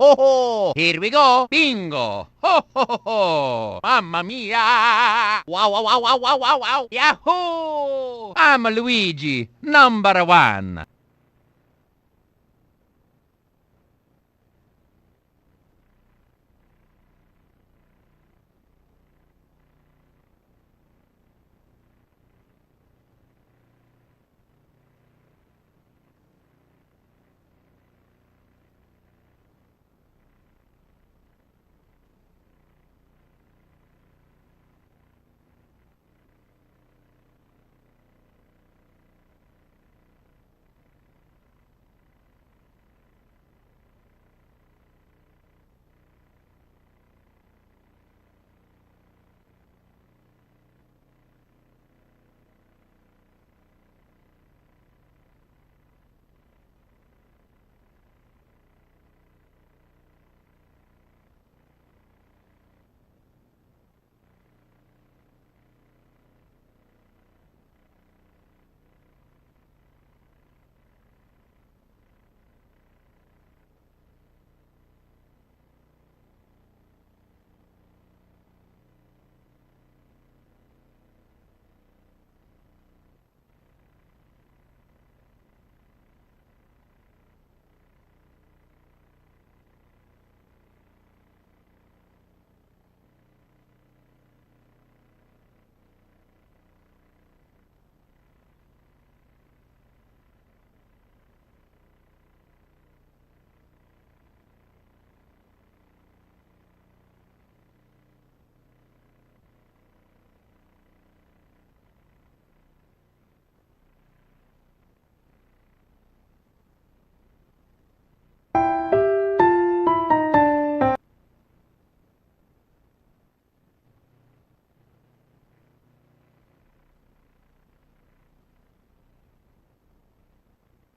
ho, ho. Here we go. Bingo. Ho, ho, ho, ho. Mamma mia. Wow, wow, wow, wow, wow, wow, wow. Yahoo! I'm Luigi, number one.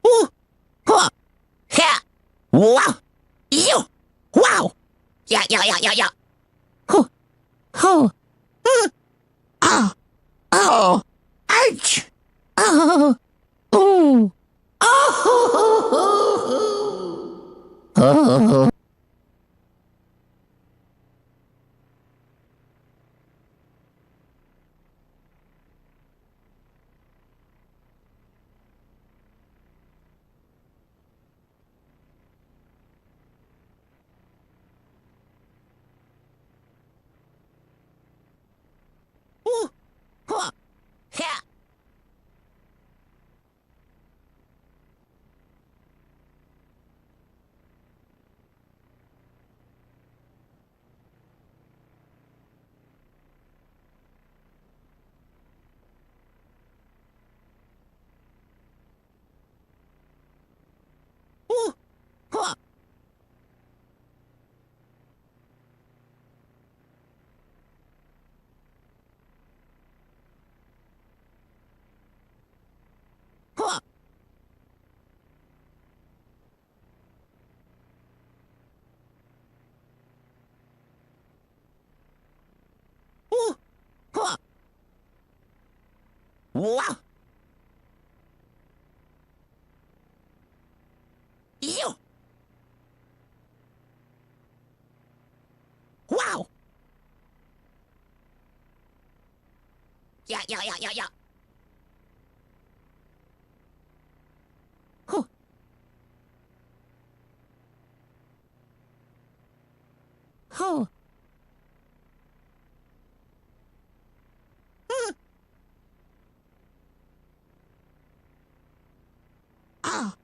Ooh, huh, ha, wow, you, wow, yeah, yeah, yeah, yeah, yeah. Huh, huh, oh, oh, ouch, oh, ooh, oh, oh, ooh, huh, ha, ooh, huh, huh, ooh, huh, wow, you, wow, yeah, yeah, yeah, yeah, yeah. Huh, huh, huh, ah,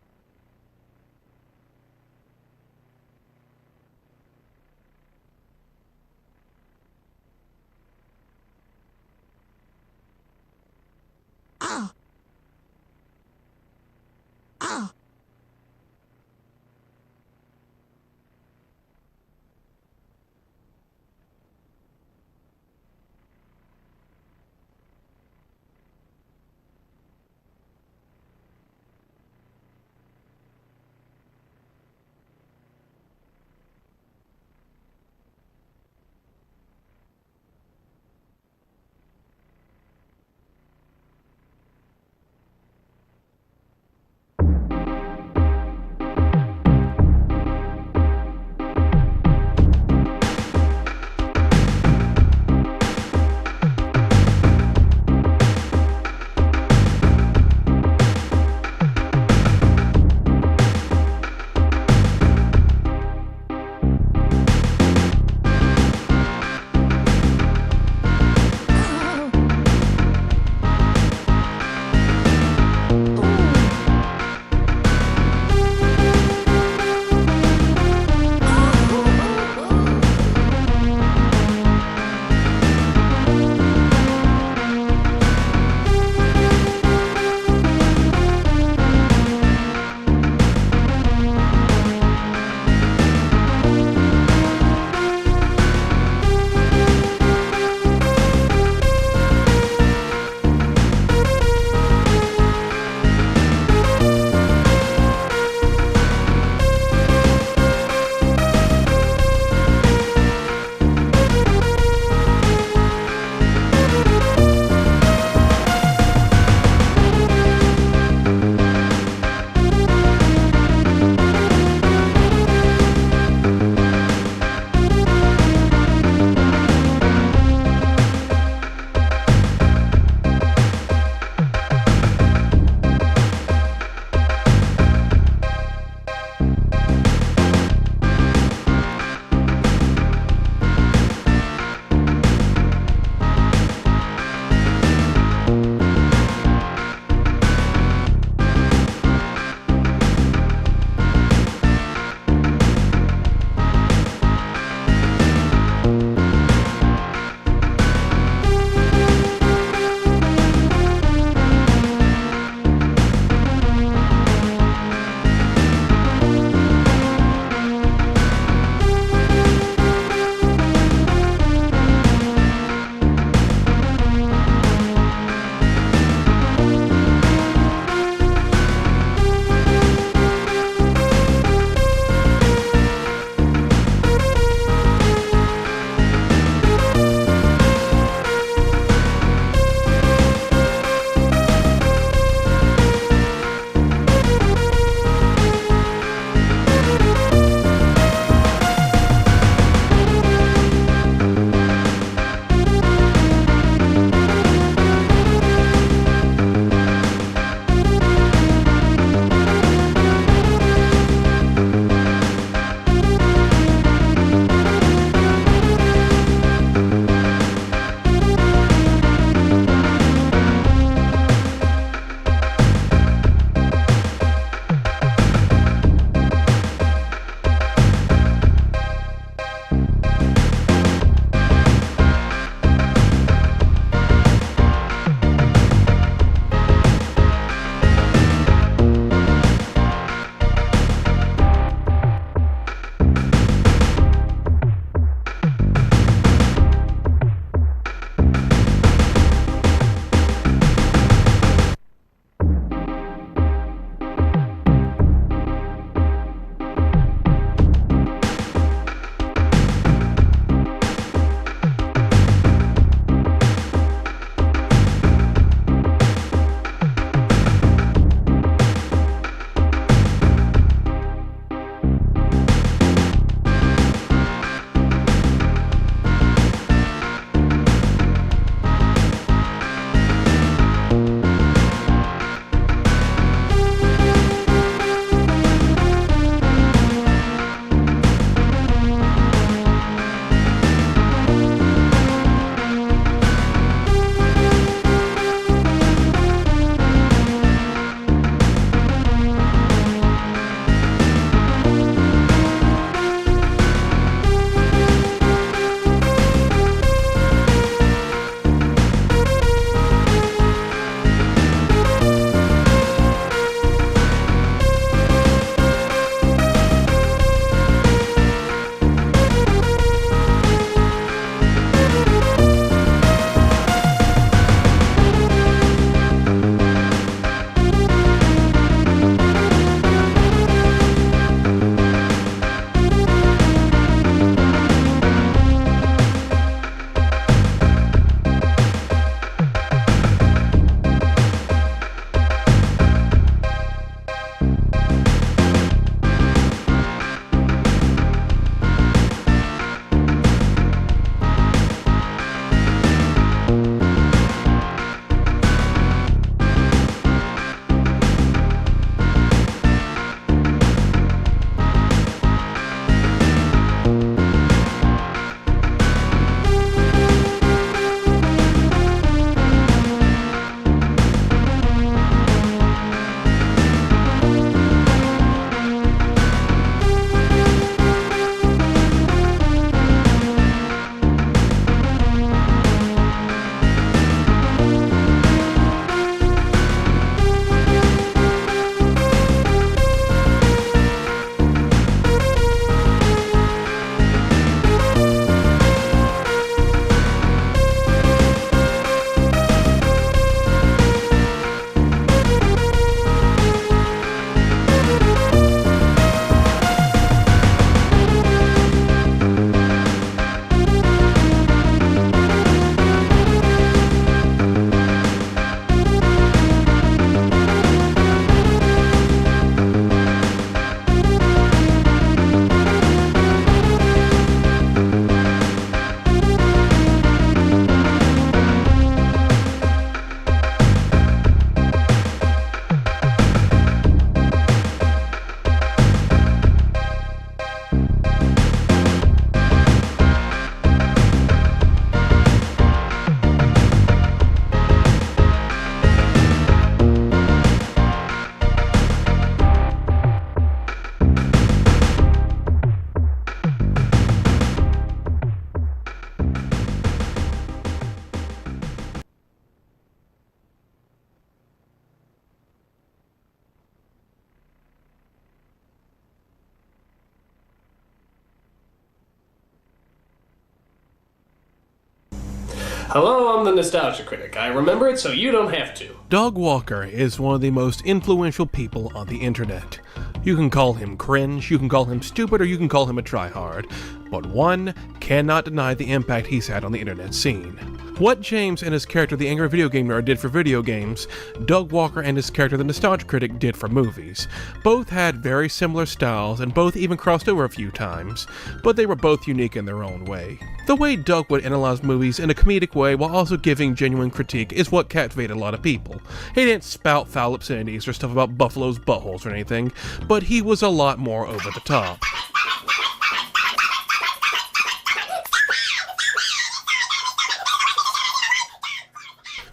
Hello, I'm the Nostalgia Critic. I remember it so you don't have to. Doug Walker is one of the most influential people on the internet. You can call him cringe, you can call him stupid, or you can call him a tryhard, but one cannot deny the impact he's had on the internet scene. What James and his character the Angry Video Game Nerd did for video games, Doug Walker and his character the Nostalgia Critic did for movies. Both had very similar styles, and both even crossed over a few times, but they were both unique in their own way. The way Doug would analyze movies in a comedic way while also giving genuine critique is what captivated a lot of people. He didn't spout foul obscenities or stuff about buffaloes' buttholes or anything, but he was a lot more over the top.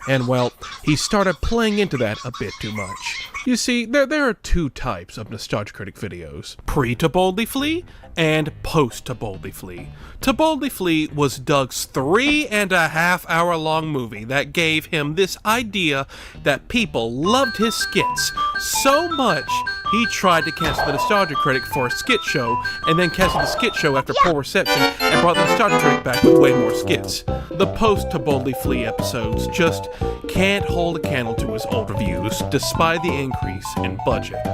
And well, he started playing into that a bit too much. You see, there are two types of Nostalgia Critic videos. Pre-To Boldly Flee and Post-To Boldly Flee. To Boldly Flee was Doug's 3.5 hour long movie that gave him this idea that people loved his skits so much he tried to cancel the Nostalgia Critic for a skit show, and then canceled the skit show after poor reception and brought the Nostalgia Critic back with way more skits. The Post-To Boldly Flee episodes just can't hold a candle to his old reviews, despite the increase in budget.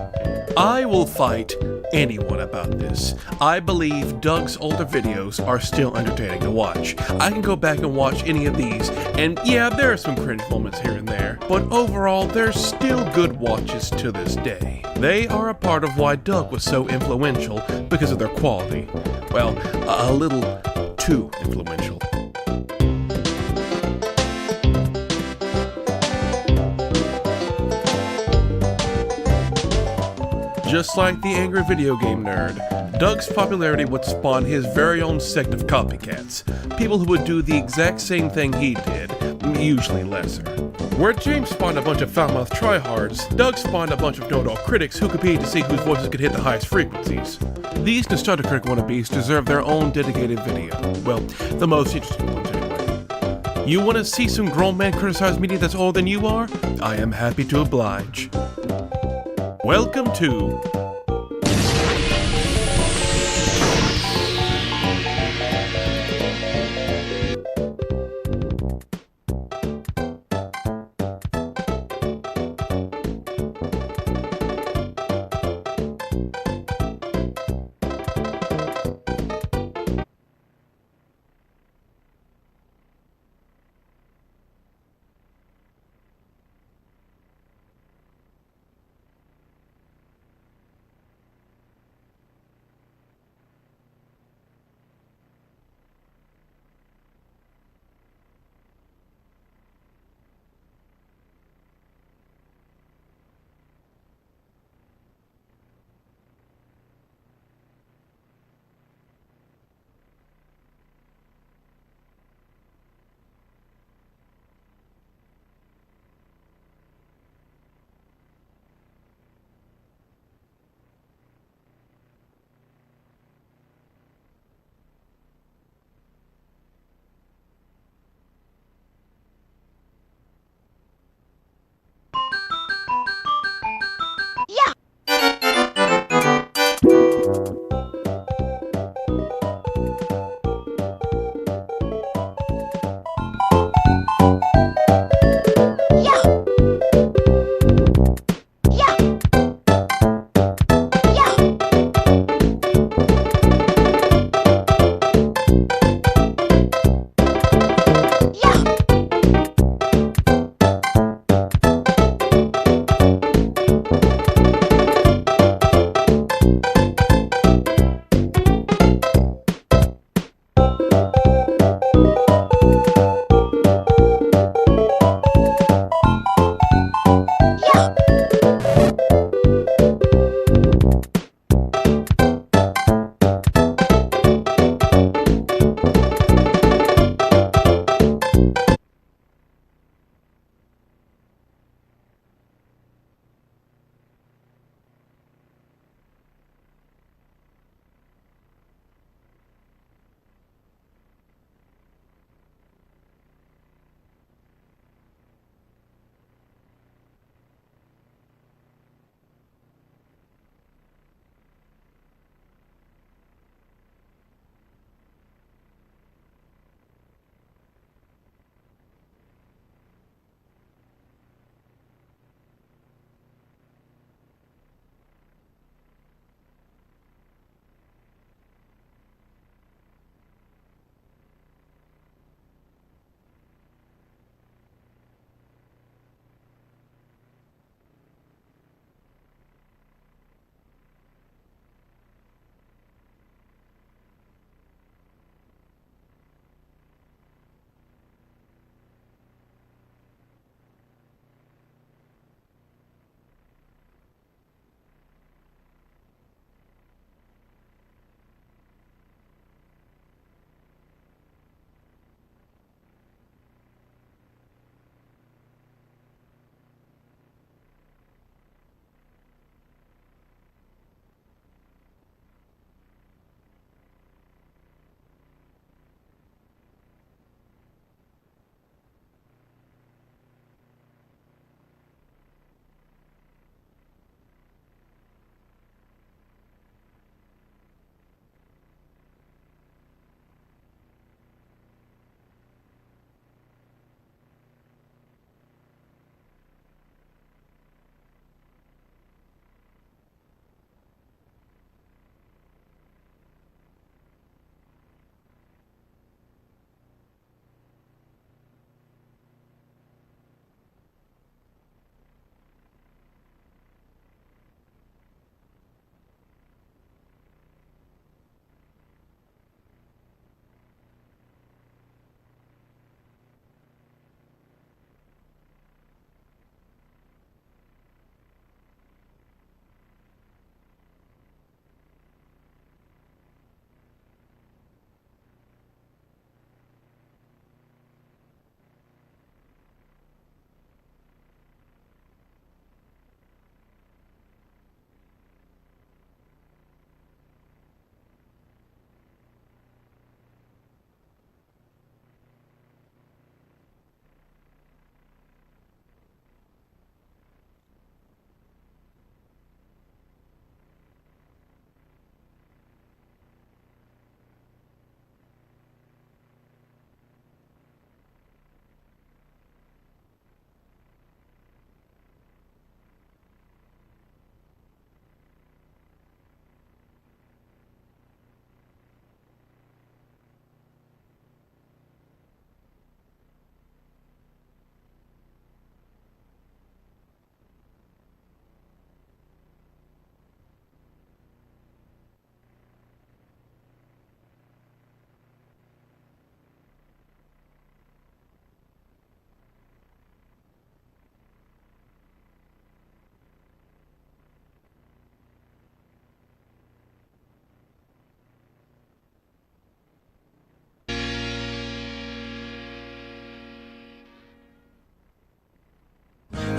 I will fight anyone about this. I believe Doug's older videos are still entertaining to watch. I can go back and watch any of these, and yeah, there are some cringe moments here and there, but overall, they're still good watches to this day. They are a part of why Doug was so influential because of their quality. Well, a little too influential. Just like the Angry Video Game Nerd, Doug's popularity would spawn his very own sect of copycats, people who would do the exact same thing he did, usually lesser. Where James spawned a bunch of foul-mouthed tryhards, Doug spawned a bunch of know-it-all critics who competed to see whose voices could hit the highest frequencies. These Nostalgia Critic wannabes deserve their own dedicated video. Well, the most interesting ones anyway. You want to see some grown man criticize media that's older than you are? I am happy to oblige. Welcome to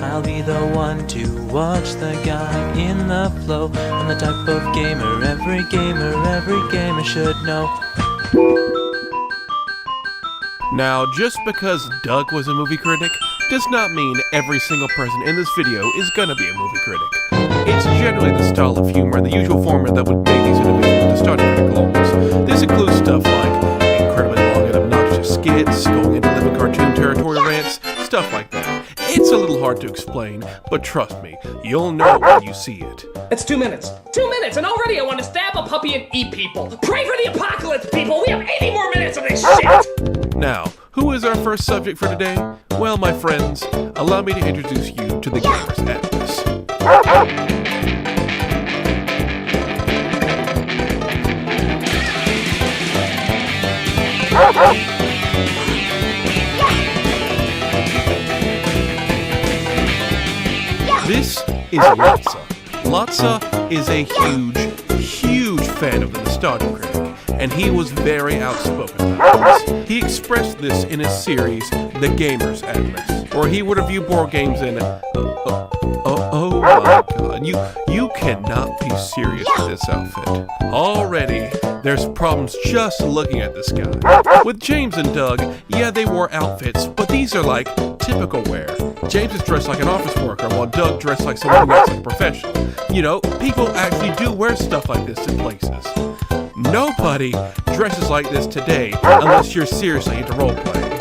I'll be the one to watch the guy in the flow. I'm the type of gamer every gamer should know. Now, just because Doug was a movie critic does not mean every single person in this video is gonna be a movie critic. It's generally the style of humor and the usual format that would make these individuals nostalgic critic clones. This includes stuff like incredibly long and obnoxious skits, going into living cartoon territory rants, stuff like that. It's a little hard to explain, but trust me, you'll know when you see it. It's 2 minutes. 2 minutes, and already I want to stab a puppy and eat people. Pray for the apocalypse, people! We have 80 more minutes of this shit! Now, who is our first subject for today? Well, my friends, allow me to introduce you to the Gamers Atlas. This is Lotsa. Lotsa is a huge fan of the Nostalgia Critic, and he was very outspoken about this. He expressed this in his series, The Gamers Atlas, where he would review board games in oh my god, you cannot be serious with this outfit. Already, there's problems just looking at this guy. With James and Doug, yeah, they wore outfits, but these are like typical wear. James is dressed like an office worker, while Doug dressed like someone who acts like a professional. You know, people actually do wear stuff like this in places. Nobody dresses like this today unless you're seriously into role-playing.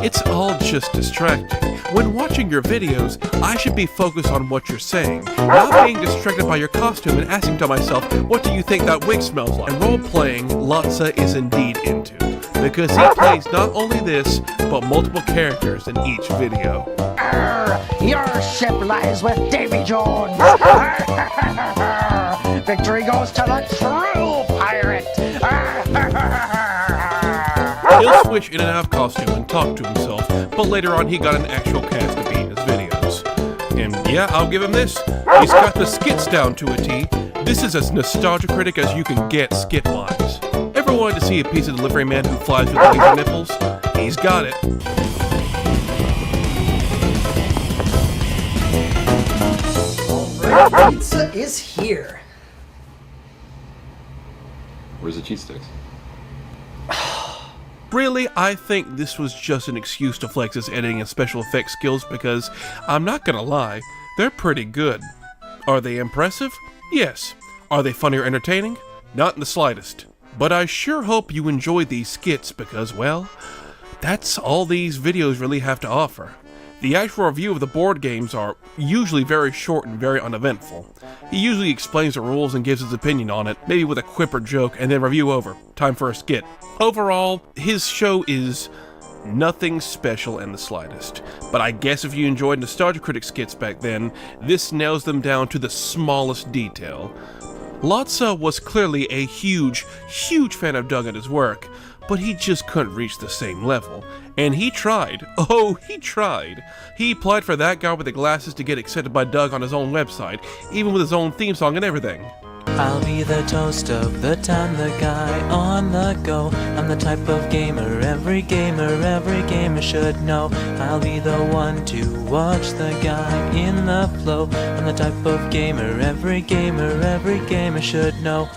It's all just distracting. When watching your videos, I should be focused on what you're saying, not being distracted by your costume and asking to myself, what do you think that wig smells like? And role-playing, Lotsa is indeed into, because he plays not only this, but multiple characters in each video. Your ship lies with Davy Jones. Victory goes to the true pirate. He'll switch in and out of costume and talk to himself, but later on he got an actual cast to be in his videos. And yeah, I'll give him this. He's got the skits down to a T. This is as nostalgia critic as you can get skit-wise. Ever wanted to see a pizza delivery man who flies with laser nipples? He's got it. Pizza is here. Where's the cheese sticks? Really, I think this was just an excuse to flex his editing and special effects skills because, I'm not gonna lie, they're pretty good. Are they impressive? Yes. Are they funny or entertaining? Not in the slightest. But I sure hope you enjoyed these skits because, well, that's all these videos really have to offer. The actual review of the board games are usually very short and very uneventful. He usually explains the rules and gives his opinion on it, maybe with a quip or joke, and then review over. Time for a skit. Overall, his show is nothing special in the slightest. But I guess if you enjoyed Nostalgia Critic skits back then, this nails them down to the smallest detail. Lotsa was clearly a huge fan of Doug and his work, but he just couldn't reach the same level. And he tried. Oh, he tried. He applied for that guy with the glasses to get accepted by Doug on his own website, even with his own theme song and everything. I'll be the toast of the town, the guy on the go. I'm the type of gamer every gamer should know. I'll be the one to watch the guy in the flow. I'm the type of gamer every gamer should know.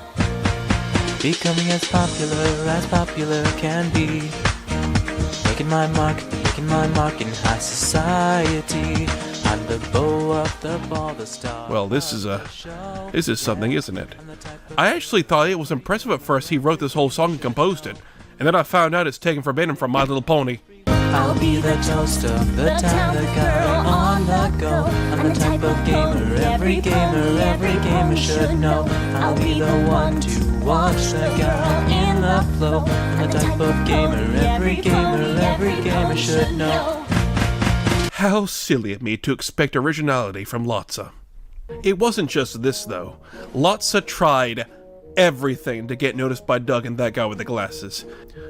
Becoming as popular can be. Making my mark in high society. I'm the bow of the ball, the star. Well, this is something, isn't it? I actually thought it was impressive at first he wrote this whole song and composed it, and then I found out it's taken verbatim from My Little Pony. I'll be the toast of the town, the girl on the go. I'm the type of gamer every gamer should know. I'll be the one to watch the guy in the flow. I'm the type of gamer every gamer should know. How silly of me to expect originality from Lotsa. It wasn't just this though. Lotsa tried everything to get noticed by Doug and that guy with the glasses.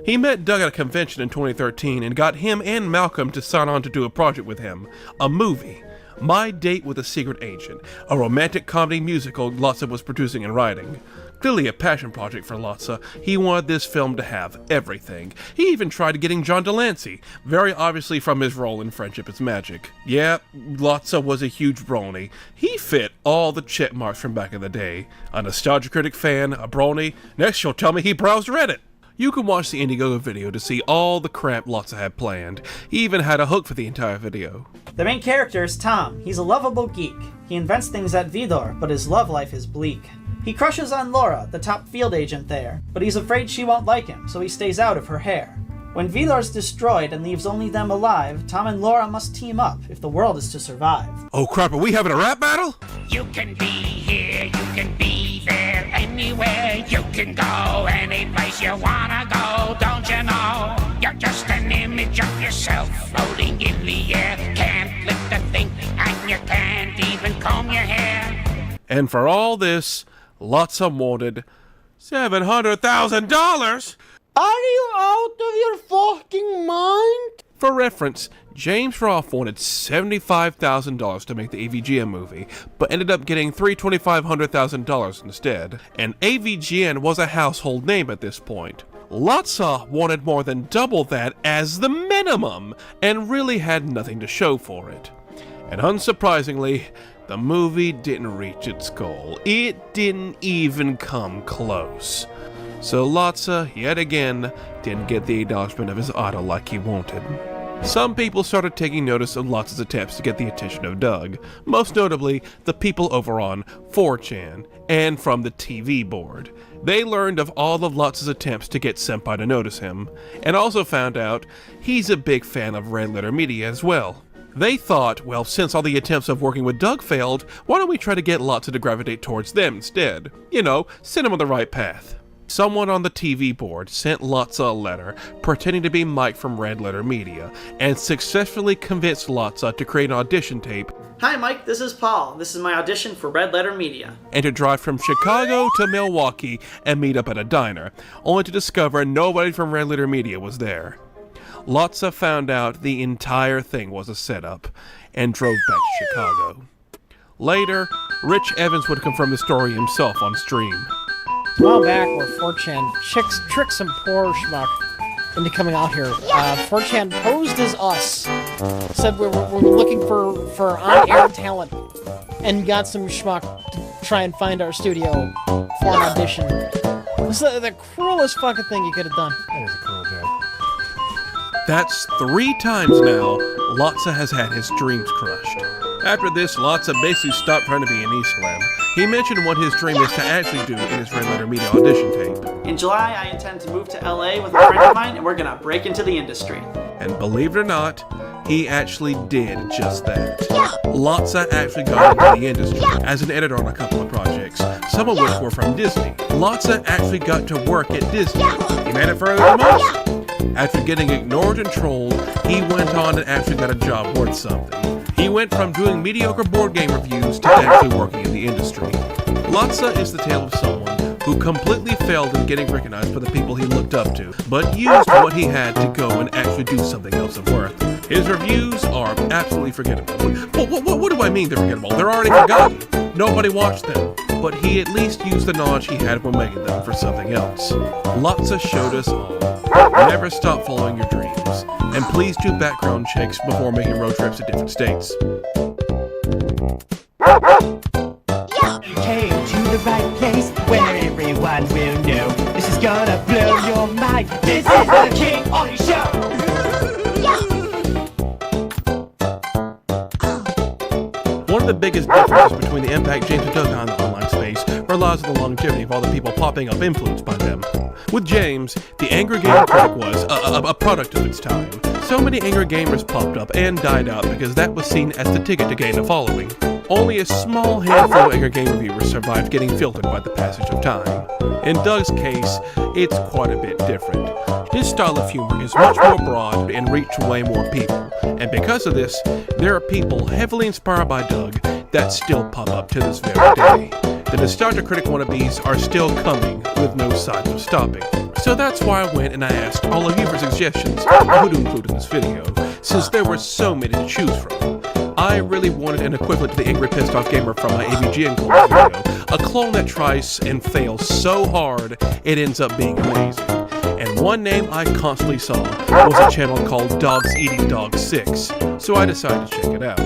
He met Doug at a convention in 2013 and got him and Malcolm to sign on to do a project with him. A movie. My Date with a Secret Agent. A romantic comedy musical Lotsa was producing and writing. Clearly a passion project for Lotsa, he wanted this film to have everything. He even tried getting John Delancey, very obviously from his role in Friendship is Magic. Yeah, Lotsa was a huge brony. He fit all the check marks from back in the day. A nostalgia critic fan, a brony, next you'll tell me he browsed Reddit. You can watch the Indiegogo video to see all the crap Lotsa had planned. He even had a hook for the entire video. The main character is Tom. He's a lovable geek. He invents things at Vidor, but his love life is bleak. He crushes on Laura, the top field agent there, but he's afraid she won't like him, so he stays out of her hair. When Vidor's destroyed and leaves only them alive, Tom and Laura must team up if the world is to survive. Oh crap, are we having a rap battle? You can be here, you can be there, anywhere. You can go any place you wanna go, don't you know? You're just an image of yourself floating in the air. Can't lift a thing and you can't even comb your hair. And for all this, Lotsa wanted $700,000! Are you out of your fucking mind? For reference, James Rolfe wanted $75,000 to make the AVGN movie, but ended up getting $225,000 instead. And AVGN was a household name at this point. Lotsa wanted more than double that as the minimum, and really had nothing to show for it. And unsurprisingly, the movie didn't reach its goal. It didn't even come close. So Lotsa, yet again, didn't get the acknowledgement of his idol like he wanted. Some people started taking notice of Lotsa's attempts to get the attention of Doug, most notably the people over on 4chan, and from the TV board. They learned of all of Lotsa's attempts to get Senpai to notice him, and also found out he's a big fan of Red Letter Media as well. They thought, well, since all the attempts of working with Doug failed, why don't we try to get Lotsa to gravitate towards them instead? You know, send him on the right path. Someone on the TV board sent Lotsa a letter pretending to be Mike from Red Letter Media and successfully convinced Lotsa to create an audition tape. Hi Mike, this is Paul. This is my audition for Red Letter Media. And to drive from Chicago to Milwaukee and meet up at a diner, only to discover nobody from Red Letter Media was there. Lotsa found out the entire thing was a setup and drove back to Chicago. Later, Rich Evans would confirm the story himself on stream. A while back, where 4chan tricked some poor schmuck into coming out here. 4chan posed as us, said we're looking for on-air talent, and got some schmuck to try and find our studio for an audition. This is the cruelest fucking thing you could have done. That is a cruel joke. That's 3 times now Lotsa has had his dreams crushed. After this, Lotsa basically stopped trying to be an E-Slam. He mentioned what his dream is to actually do in his Red Letter Media audition tape. In July, I intend to move to LA with a friend of mine, and we're gonna break into the industry. And believe it or not, he actually did just that. Lotsa actually got into the industry as an editor on a couple of projects, some of which were from Disney. Lotsa actually got to work at Disney. He made it further than most. After getting ignored and trolled, he went on and actually got a job worth something. He went from doing mediocre board game reviews to actually working in the industry. Lotsa is the tale of someone who completely failed in getting recognized by the people he looked up to, but used what he had to go and actually do something else of worth. His reviews are absolutely forgettable. What do I mean they're forgettable? They're already forgotten. Nobody watched them. But he at least used the knowledge he had when making them for something else. Lotsa showed us all. Never stop following your dreams. And please do background checks before making road trips to different states. You came to the right place where everyone will know. This is gonna blow your mind. This is the King Ollie Show. One of the biggest differences between the impact James and Doug had on the online space relies on the longevity of all the people popping up influenced by them. With James, the angry game critic was a product of its time. So many angry gamers popped up and died out because that was seen as the ticket to gain a following. Only a small handful of angry game reviewers survived getting filtered by the passage of time. In Doug's case, it's quite a bit different. His style of humor is much more broad and reached way more people, and because of this, there are people heavily inspired by Doug that still pop up to this very day. The nostalgia critic wannabes are still coming with no signs of stopping. So that's why I went and I asked all of you for suggestions on who to include in this video, since there were so many to choose from. I really wanted an equivalent to the Angry Pissed Off Gamer from my AVGN clone video. A clone that tries and fails so hard, it ends up being amazing. And one name I constantly saw was a channel called Dogs Eating Dogs 6, so I decided to check it out.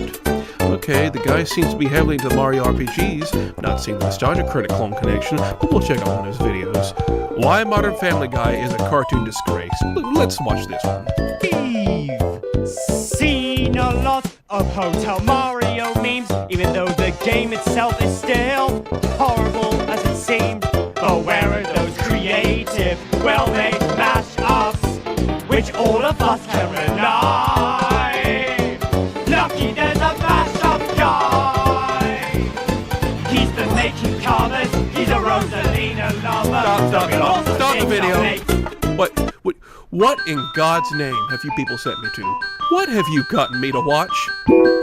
Okay, the guy seems to be heavily into Mario RPGs, not seeing the Nostalgia Critic clone connection, but we'll check out one of his videos. Why Modern Family Guy is a cartoon disgrace. Let's watch this one. We've seen a lot of Hotel Mario memes, even though the game itself is still horrible as it seemed. But where are those creative, well-made mash-ups, which all of us can rely? Lucky there's a mash-up guy. He's the making covers, he's a Rosalina lover. Stop the video. What in God's name have you people sent me to? What have you gotten me to watch?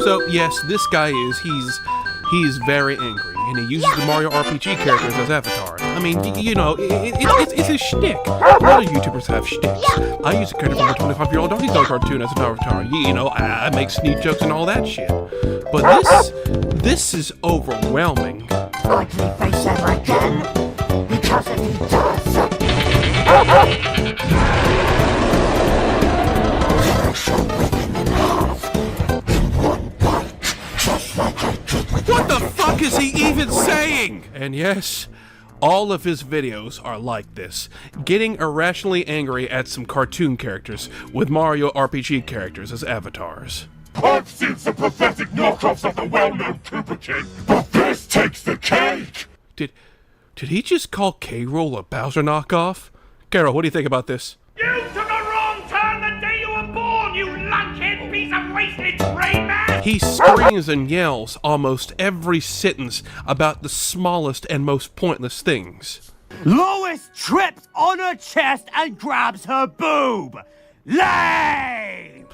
So yes, this guy he's very angry, and he uses the Mario RPG characters as avatars. I mean, you know, it's a shtick. A lot of YouTubers have shticks. I use a character from a 25-year-old Donkey Kong cartoon as an avatar. You know, I make sneak jokes and all that shit. But this is overwhelming. Ugly face ever again, because if he does, I shall rip him in half in one bite, just like I did with What the fuck is he even saying? And yes, all of his videos are like this, getting irrationally angry at some cartoon characters with Mario RPG characters as avatars. I've seen some pathetic knockoffs of the well-known Koopa King, but this takes the cake! Did he just call K-Rool a Bowser knockoff? Carol, what do you think about this? You took a wrong turn the day you were born, you lunkhead piece of wasted brain man! He screams and yells almost every sentence about the smallest and most pointless things. Lois trips on her chest and grabs her boob. Lame!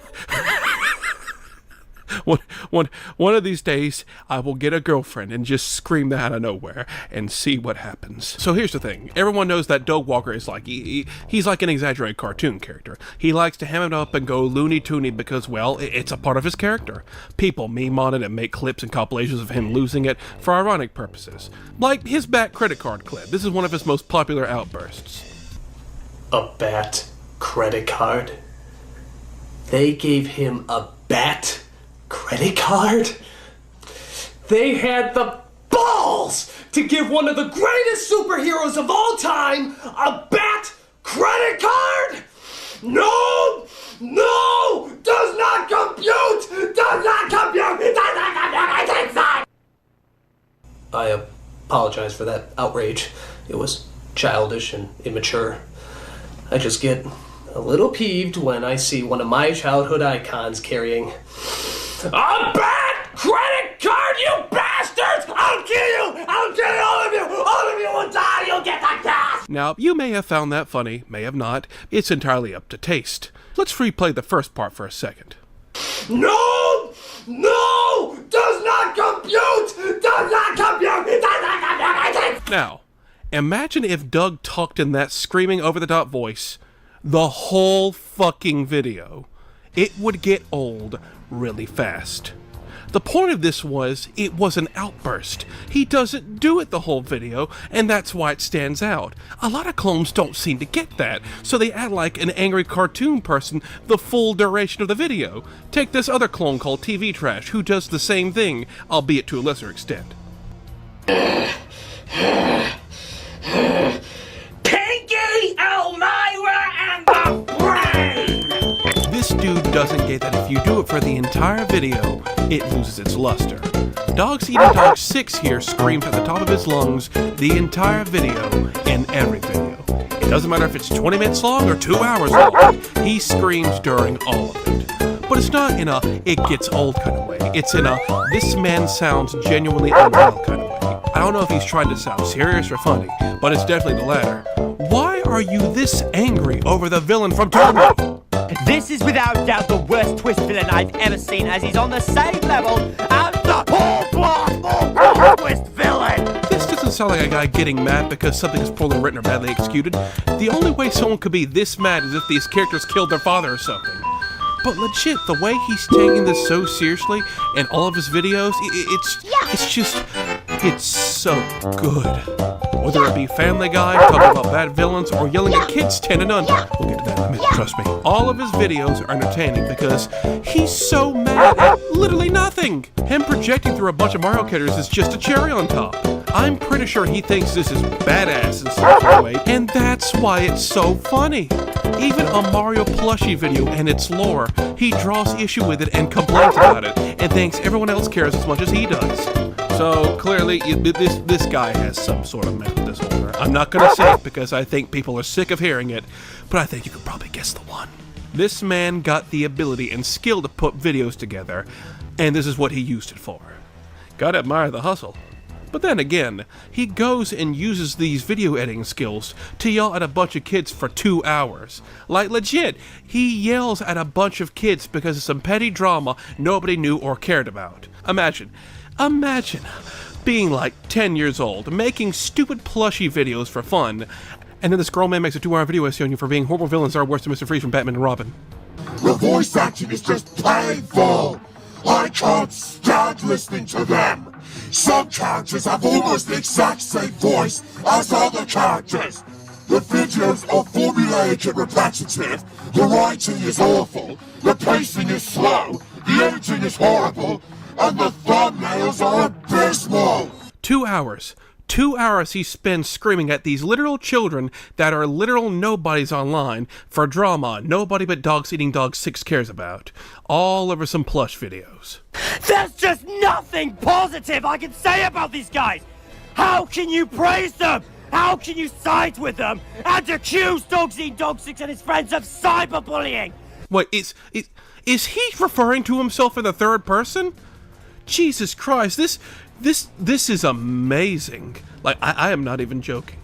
One of these days, I will get a girlfriend and just scream that out of nowhere and see what happens. So here's the thing. Everyone knows that Dog Walker is like, he's like an exaggerated cartoon character. He likes to ham it up and go Looney Toony because, well, it's a part of his character. People meme on it and make clips and compilations of him losing it for ironic purposes. Like his bat credit card clip. This is one of his most popular outbursts. A bat credit card? They gave him a bat credit card? They had the balls to give one of the greatest superheroes of all time a bat credit card? No! No! Does not compute! Does not compute! It does not compute! I think so! I apologize for that outrage. It was childish and immature. I just get a little peeved when I see one of my childhood icons carrying a bad credit card, you bastards! I'll kill you! I'll kill all of you! All of you will die! You'll get the gas! Now, you may have found that funny, may have not. It's entirely up to taste. Let's replay the first part for a second. No! No! Does not compute! Does not compute! Does not compute! I think... Now, imagine if Doug talked in that screaming over-the-top voice the whole fucking video. It would get old really fast. The point of this was, it was an outburst. He doesn't do it the whole video, and that's why it stands out. A lot of clones don't seem to get that, so they act like an angry cartoon person the full duration of the video. Take this other clone called TV Trash, who does the same thing, albeit to a lesser extent. Pinky, Elmira, and the Brain! This dude doesn't get that if you do it for the entire video, it loses its luster. Dogs Eating Dogs 6 here screams at the top of his lungs the entire video in every video. It doesn't matter if it's 20 minutes long or 2 hours long, he screams during all of it. But it's not in a it gets old kind of way, it's in a this man sounds genuinely unreal kind of way. I don't know if he's trying to sound serious or funny, but it's definitely the latter. Why are you this angry over the villain from Turbo? This is without doubt the worst twist villain I've ever seen, as he's on the same level as the whole twist villain! This doesn't sound like a guy getting mad because something is poorly written or badly executed. The only way someone could be this mad is if these characters killed their father or something. But legit, the way he's taking this so seriously in all of his videos, it's so good. Whether it be Family Guy, talking about bad villains, or yelling at kids 10 and under. We'll get to that in a minute, trust me. All of his videos are entertaining because he's so mad at literally nothing. Him projecting through a bunch of Mario characters is just a cherry on top. I'm pretty sure he thinks this is badass in some way, and that's why it's so funny. Even a Mario plushie video and its lore, he draws issue with it and complains about it, and thinks everyone else cares as much as he does. So clearly, this guy has some sort of mental disorder. I'm not going to say it because I think people are sick of hearing it, but I think you could probably guess the one. This man got the ability and skill to put videos together, and this is what he used it for. Gotta admire the hustle. But then again, he goes and uses these video editing skills to yell at a bunch of kids for 2 hours. Like legit, he yells at a bunch of kids because of some petty drama nobody knew or cared about. Imagine being like 10 years old, making stupid plushie videos for fun, and then this grown man makes a 2-hour video essay on you for being horrible villains that are worse than Mr. Freeze from Batman and Robin. The voice acting is just painful! I can't stand listening to them! Some characters have almost the exact same voice as other characters! The videos are formulaic and repetitive, the writing is awful, the pacing is slow, the editing is horrible, and the thumbnails are abysmal! 2 hours. 2 hours he spends screaming at these literal children that are literal nobodies online for drama nobody but Dogs Eating Dogs 6 cares about. All over some plush videos. There's just nothing positive I can say about these guys! How can you praise them? How can you side with them and accuse Dogs Eating Dogs 6 and his friends of cyberbullying? Wait, is he referring to himself in the third person? Jesus Christ, this is amazing. Like, I am not even joking.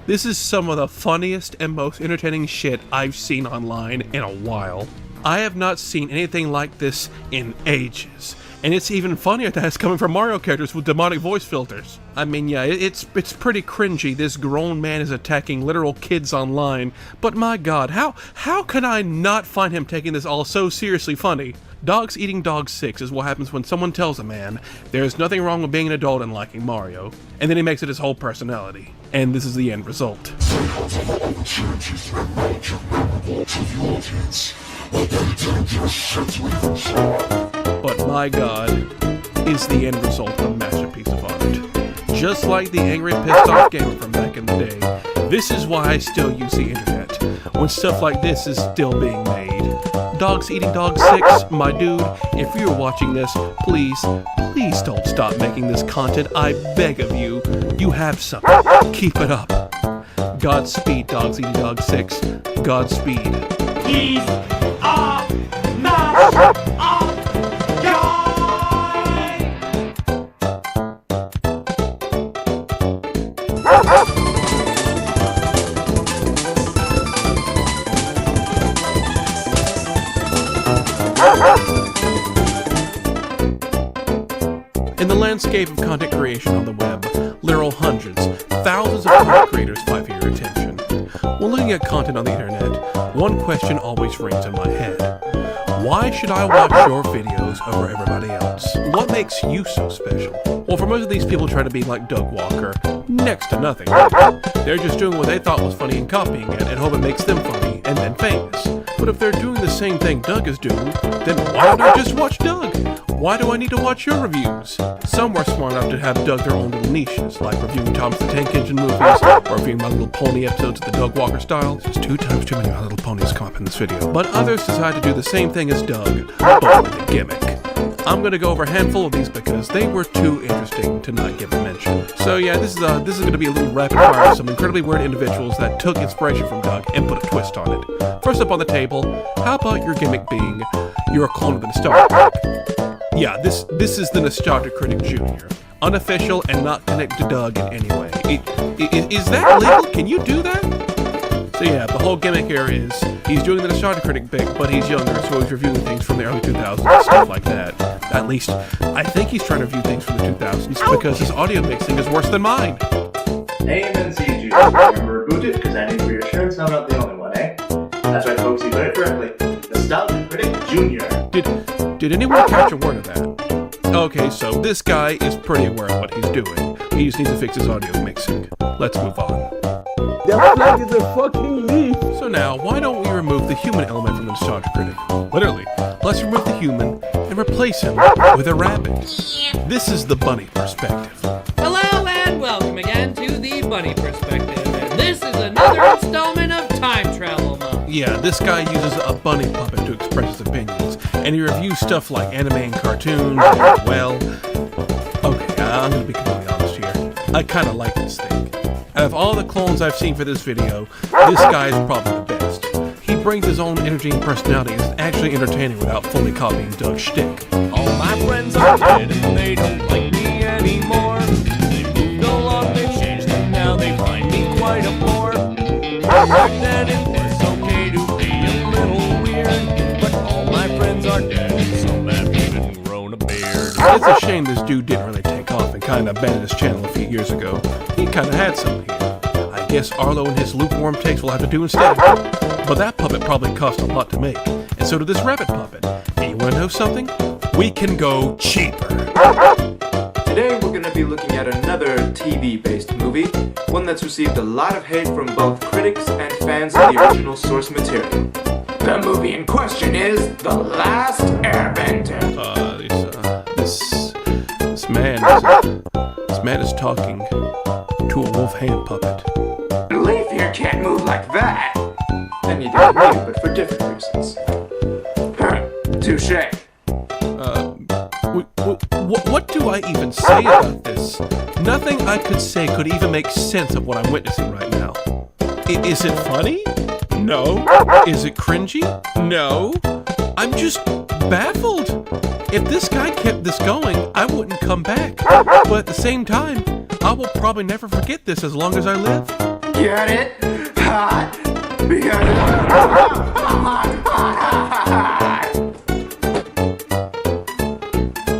This is some of the funniest and most entertaining shit I've seen online in a while. I have not seen anything like this in ages. And it's even funnier that it's coming from Mario characters with demonic voice filters. I mean, yeah, it's pretty cringy. This grown man is attacking literal kids online. But my god, how can I not find him taking this all so seriously funny? Dogs Eating Dogs 6 is what happens when someone tells a man there's nothing wrong with being an adult and liking Mario, and then he makes it his whole personality. And this is the end result. But my god, is the end result a masterpiece of art. Just like the angry pissed off gamer from back in the day, this is why I still use the internet, when stuff like this is still being made. Dogs Eating Dogs 6, my dude, if you're watching this, please don't stop making this content, I beg of you. You have something. Keep it up. Godspeed, Dogs Eating Dogs 6. Godspeed. He's a master guy! In the landscape of content creation on the web, literal hundreds, thousands of content creators fight for your attention. When looking at content on the internet, one question always rings in my head. Why should I watch your videos over everybody else? What makes you so special? Well, for most of these people trying to be like Doug Walker, next to nothing. They're just doing what they thought was funny and copying it and hope it makes them funny and then famous. But if they're doing the same thing Doug is doing, then why don't I just watch Doug? Why do I need to watch your reviews? Some were smart enough to have dug their own little niches, like reviewing Thomas the Tank Engine movies, or reviewing My Little Pony episodes of the Doug Walker style. There's 2 times too many My Little Ponies come up in this video. But others decide to do the same thing as Doug, but with a gimmick. I'm gonna go over a handful of these because they were too interesting to not give a mention. So yeah, this is gonna be a little rapid fire of some incredibly weird individuals that took inspiration from Doug and put a twist on it. First up on the table, how about your gimmick being you're a clone of the Nostalgia Critic? Yeah, this is the Nostalgia Critic Jr. Unofficial and not connected to Doug in any way. Is that legal? Can you do that? So yeah, the whole gimmick here is he's doing the Nostalgia Critic bit, but he's younger, so he's reviewing things from the early 2000s and stuff like that. At least, I think he's trying to review things from the 2000s because his audio mixing is worse than mine. Hey, MNC Jr. Remember Booted? Because I need reassurance I'm not the only one, eh? That's right, folks, you heard it correctly. Nostalgia Critic Jr. Did anyone catch a word of that? Okay, so this guy is pretty aware of what he's doing. He just needs to fix his audio mixing. Let's move on. That flag is a fucking leaf. So now, why don't we remove the human element from the Nostalgia Critic? Literally, let's remove the human and replace him with a rabbit. This is the bunny perspective. Hello and welcome again to the Bunny Perspective, and this is another installment of Time Travel Mode. Yeah, this guy uses a bunny puppet to express his opinions, and he reviews stuff like anime and cartoons, and, well, okay, I'm gonna be completely honest here. I kinda like this thing. Out of all the clones I've seen for this video, this guy is probably the best. He brings his own energy and personality and is actually entertaining without fully copying Doug's shtick. All my friends are dead and they don't like me anymore. They moved along, they've changed, and now they find me quite a bore. Back then it was okay to be a little weird, but all my friends are dead and some have even grown a beard. It's a shame this dude didn't really take off and kinda abandoned his channel a few years ago. He kinda had some here. I guess Arlo and his lukewarm takes will have to do instead. But that puppet probably cost a lot to make, and so did this rabbit puppet. And you wanna know something? We can go cheaper. Today we're going to be looking at another TV-based movie, one that's received a lot of hate from both critics and fans of the original source material. The movie in question is The Last Airbender. This man is talking to a wolf hand puppet. Leaf here can't move like that. And neither can you, but for different reasons. Touché. What do I even say about this? Nothing I could say could even make sense of what I'm witnessing right now. Is it funny? No. Is it cringy? No. I'm just baffled. If this guy kept this going, I wouldn't come back. But at the same time, I will probably never forget this as long as I live. Get it? Hot. Because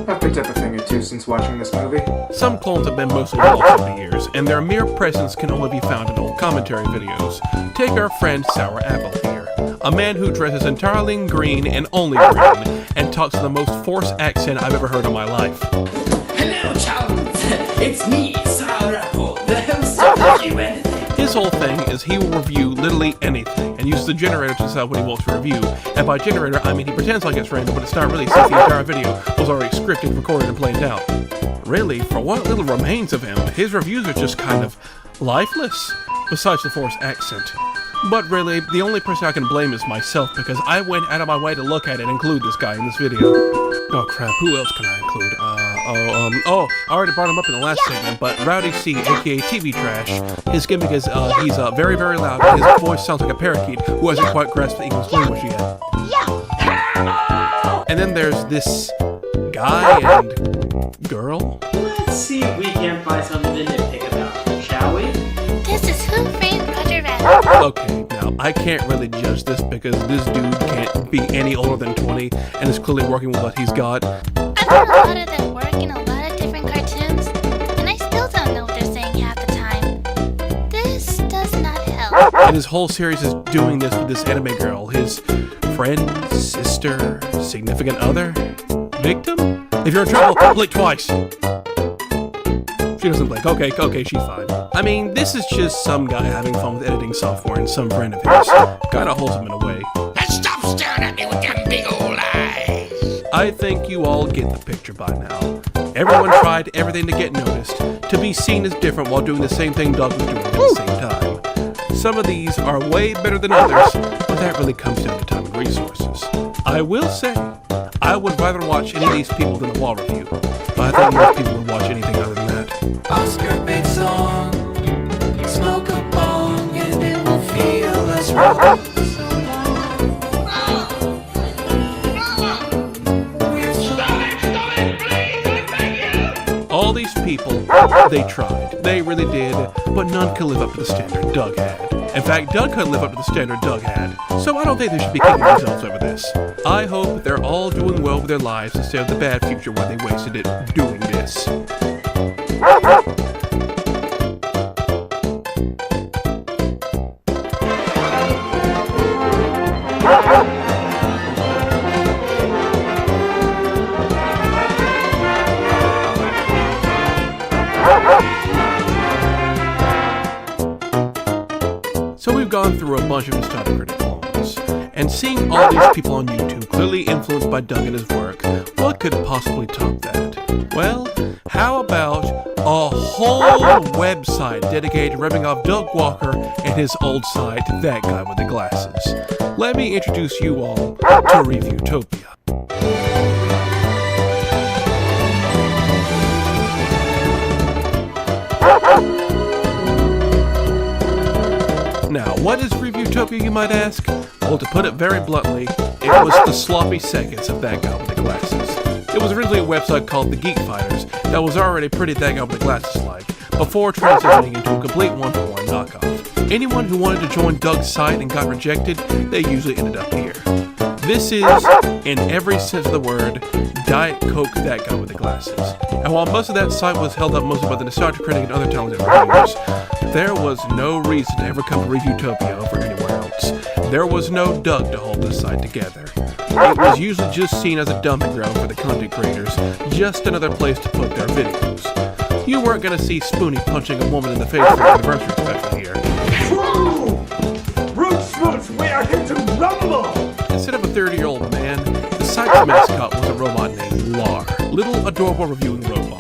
I've picked up a thing or two since watching this movie. Some clones have been mostly lost over the years, and their mere presence can only be found in old commentary videos. Take our friend Sour Apple here, a man who dresses entirely in green and only green, and talks with the most forced accent I've ever heard in my life. Hello, chums. It's me, Sour Apple, the host of the Q&A. His whole thing is he will review literally anything and use the generator to decide what he wants to review. And by generator, I mean he pretends like it's random, but it's not really, since the entire video was already scripted, recorded, and played out. Really, for what little remains of him, his reviews are just kind of lifeless, besides the forced accent. But really, the only person I can blame is myself, because I went out of my way to look at it and include this guy in this video. Oh crap, who else can I include? I already brought him up in the last segment, but Rowdy C, aka TV Trash, his gimmick is, he's very, very loud, and his voice sounds like a parakeet who hasn't quite grasped the English language yet. And then there's this guy and girl. Let's see if we can't find something to nitpick about, shall we? This is Who Framed Roger Rabbit. Okay, now, I can't really judge this because this dude can't be any older than 20 and is clearly working with what he's got. I've done a lot of that work in a lot of different cartoons, and I still don't know what they're saying half the time. This does not help. And his whole series is doing this with this anime girl, his friend, sister, significant other, victim? If you're in trouble, blink twice. She doesn't blink. Okay, she's fine. I mean, this is just some guy having fun with editing software and some friend of his. Kinda wholesome in a way. And stop staring at me with them big old eyes. I think you all get the picture by now. Everyone tried everything to get noticed, to be seen as different while doing the same thing Doug was doing at the same time. Some of these are way better than others, but that really comes down to time and resources. I will say, I would rather watch any of these people than the wall review, but I think most people would watch anything other than that. Oscar big song, smoke a bong and it will feel less wrong. All these people, they tried. They really did, but none could live up to the standard Doug had. In fact, Doug couldn't live up to the standard Doug had, so I don't think they should be kicking themselves over this. I hope they're all doing well with their lives instead of the bad future where they wasted it doing this. bunch of nostalgia critic clones. And seeing all these people on YouTube clearly influenced by Doug and his work, what could possibly top that? Well, how about a whole website dedicated to ripping off Doug Walker and his old site, That Guy with the Glasses? Let me introduce you all to Reviewtopia. Now, what is Reviewtopia, you might ask? Well, to put it very bluntly, it was the sloppy seconds of That Guy with the Glasses. It was originally a website called The Geek Fighters that was already pretty That Guy with the Glasses-like, before transitioning into a complete one-for-one knockoff. Anyone who wanted to join Doug's site and got rejected, they usually ended up here. This is, in every sense of the word, Diet Coke That Guy with the Glasses. And while most of that site was held up mostly by the nostalgia critic and other talented reviewers, there was no reason to ever come to Reviewtopia over anywhere else. There was no Doug to hold this site together. It was usually just seen as a dumping ground for the content creators, just another place to put their videos. You weren't going to see Spoonie punching a woman in the face for the anniversary special here. Roots, roots, we are here to rumble! Instead of a 30-year-old man, the site's mascot was a robot named Lar, little adorable reviewing robot.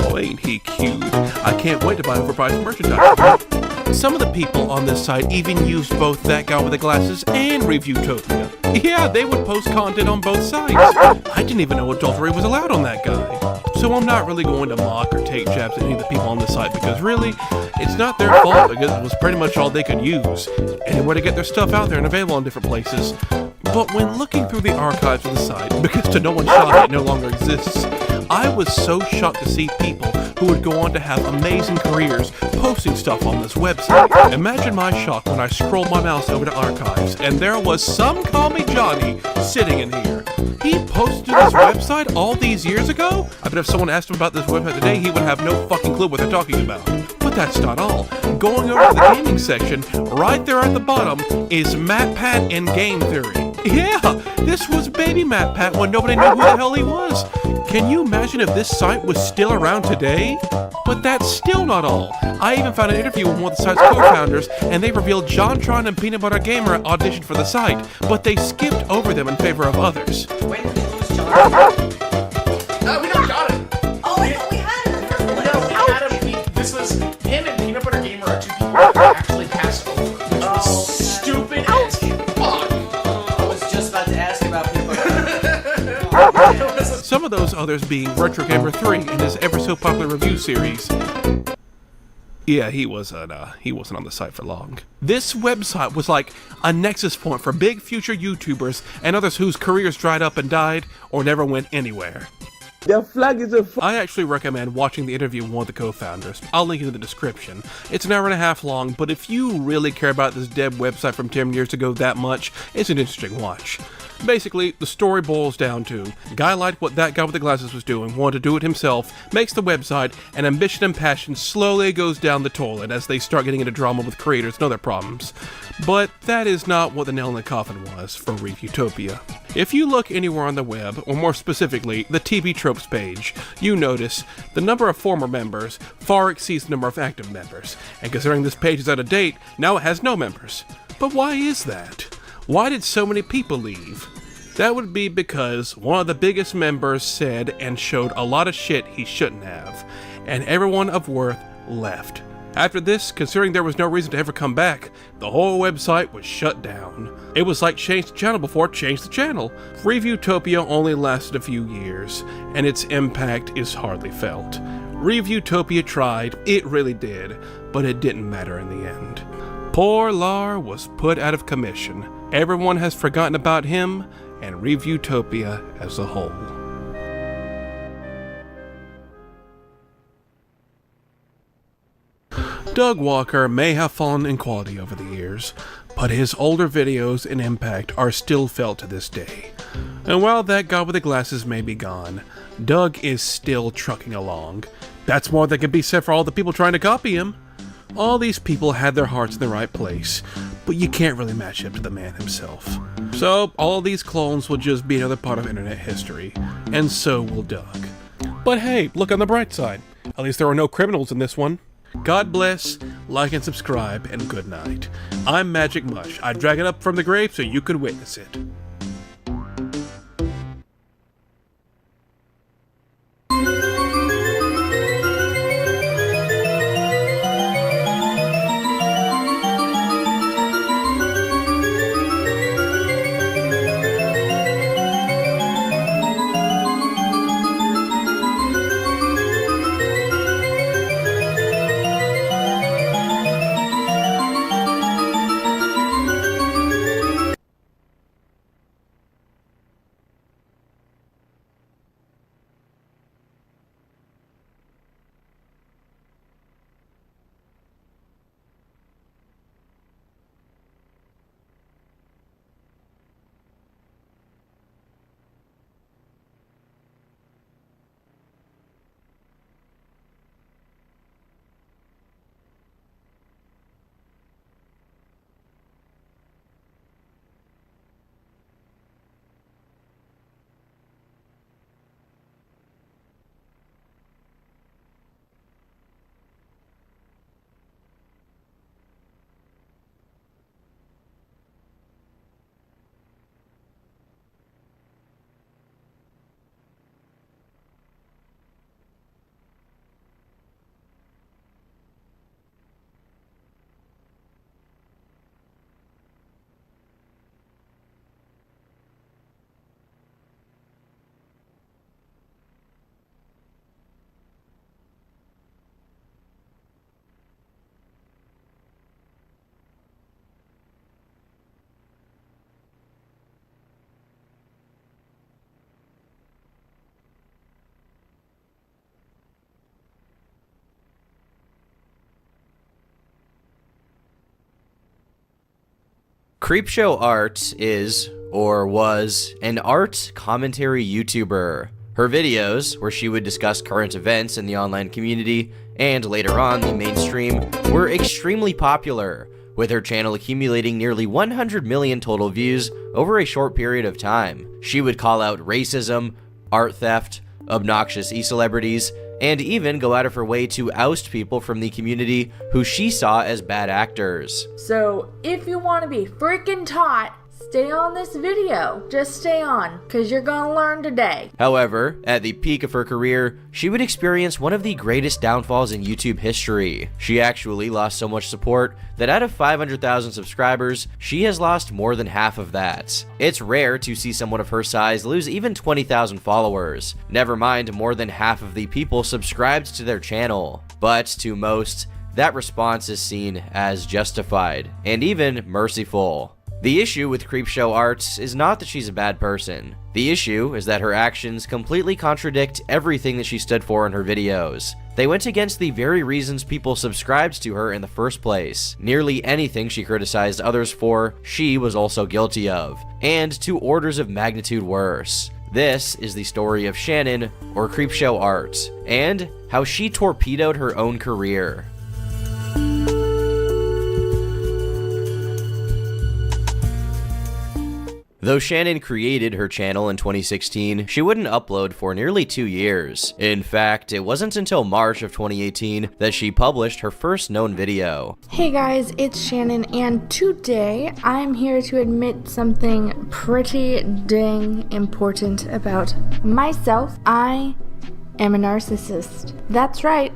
Oh, ain't he cute? I can't wait to buy overpriced merchandise. Some of the people on this site even used both That Guy with the Glasses and Reviewtopia. Yeah, they would post content on both sites. I didn't even know adultery was allowed on that guy. So I'm not really going to mock or take jabs at any of the people on the site because really, it's not their fault because it was pretty much all they could use. Anywhere to get their stuff out there and available in different places. But when looking through the archives of the site, because to no one's shock it no longer exists, I was so shocked to see people who would go on to have amazing careers posting stuff on this website. Imagine my shock when I scrolled my mouse over to archives and there was some Call Me Johnny sitting in here. He posted to this website all these years ago? I bet if someone asked him about this website today, he would have no fucking clue what they're talking about. But that's not all. Going over to the gaming section, right there at the bottom, is MatPat and Game Theory. Yeah, this was baby MatPat when nobody knew who the hell he was. Can you imagine if this site was still around today? But that's still not all. I even found an interview with one of the site's co-founders, and they revealed JonTron and Peanut Butter Gamer auditioned for the site, but they skipped over them in favor of others. When did we lose John? We never got him. Oh, I thought we had him in the first place. No, we had him. This was him and Peanut Butter Gamer are two people that actually passed over, which was stupid as fuck. I was just about to ask about Peanut Butter. Some of those others being Retro Gamer 3 and his ever so popular review series. Yeah, he wasn't on the site for long. This website was like a nexus point for big future YouTubers and others whose careers dried up and died or never went anywhere. The flag is a I actually recommend watching the interview with one of the co-founders. I'll link it in the description. It's an hour and a half long, but if you really care about this dead website from 10 years ago that much, it's an interesting watch. Basically, the story boils down to, guy liked what That Guy with the Glasses was doing, wanted to do it himself, makes the website, and ambition and passion slowly goes down the toilet as they start getting into drama with creators and other problems. But that is not what the nail in the coffin was for Reviewtopia. If you look anywhere on the web, or more specifically, the TV Tropes page, you notice the number of former members far exceeds the number of active members, and considering this page is out of date, now it has no members. But why is that? Why did so many people leave? That would be because one of the biggest members said and showed a lot of shit he shouldn't have, and everyone of worth left. After this, considering there was no reason to ever come back, the whole website was shut down. It was like change the channel before change the channel. Reviewtopia only lasted a few years, and its impact is hardly felt. Reviewtopia tried, it really did, but it didn't matter in the end. Poor Lar was put out of commission. Everyone has forgotten about him, and Reviewtopia as a whole. Doug Walker may have fallen in quality over the years, but his older videos and impact are still felt to this day. And while That Guy with the Glasses may be gone, Doug is still trucking along. That's more than can be said for all the people trying to copy him. All these people had their hearts in the right place, but you can't really match up to the man himself. So all these clones will just be another part of internet history, and so will Doug. But hey, look on the bright side. At least there are no criminals in this one. God bless, like and subscribe, and good night. I'm Magic Mush. I drag it up from the grave so you could witness it. Creepshow Art is, or was, an art commentary YouTuber. Her videos, where she would discuss current events in the online community, and later on the mainstream, were extremely popular, with her channel accumulating nearly 100 million total views over a short period of time. She would call out racism, art theft, obnoxious e-celebrities, and even go out of her way to oust people from the community who she saw as bad actors. So, if you want to be freaking taught, stay on this video. Just stay on, because you're gonna learn today. However, at the peak of her career, she would experience one of the greatest downfalls in YouTube history. She actually lost so much support that out of 500,000 subscribers, she has lost more than half of that. It's rare to see someone of her size lose even 20,000 followers, never mind more than half of the people subscribed to their channel. But to most, that response is seen as justified, and even merciful. The issue with Creepshow Arts is not that she's a bad person. The issue is that her actions completely contradict everything that she stood for in her videos. They went against the very reasons people subscribed to her in the first place. Nearly anything she criticized others for, she was also guilty of, and to orders of magnitude worse. This is the story of Shannon, or Creepshow Art, and how she torpedoed her own career. Though Shannon created her channel in 2016, she wouldn't upload for nearly 2 years. In fact, it wasn't until March of 2018 that she published her first known video. Hey guys, it's Shannon, and today I'm here to admit something pretty dang important about myself. I am a narcissist. That's right,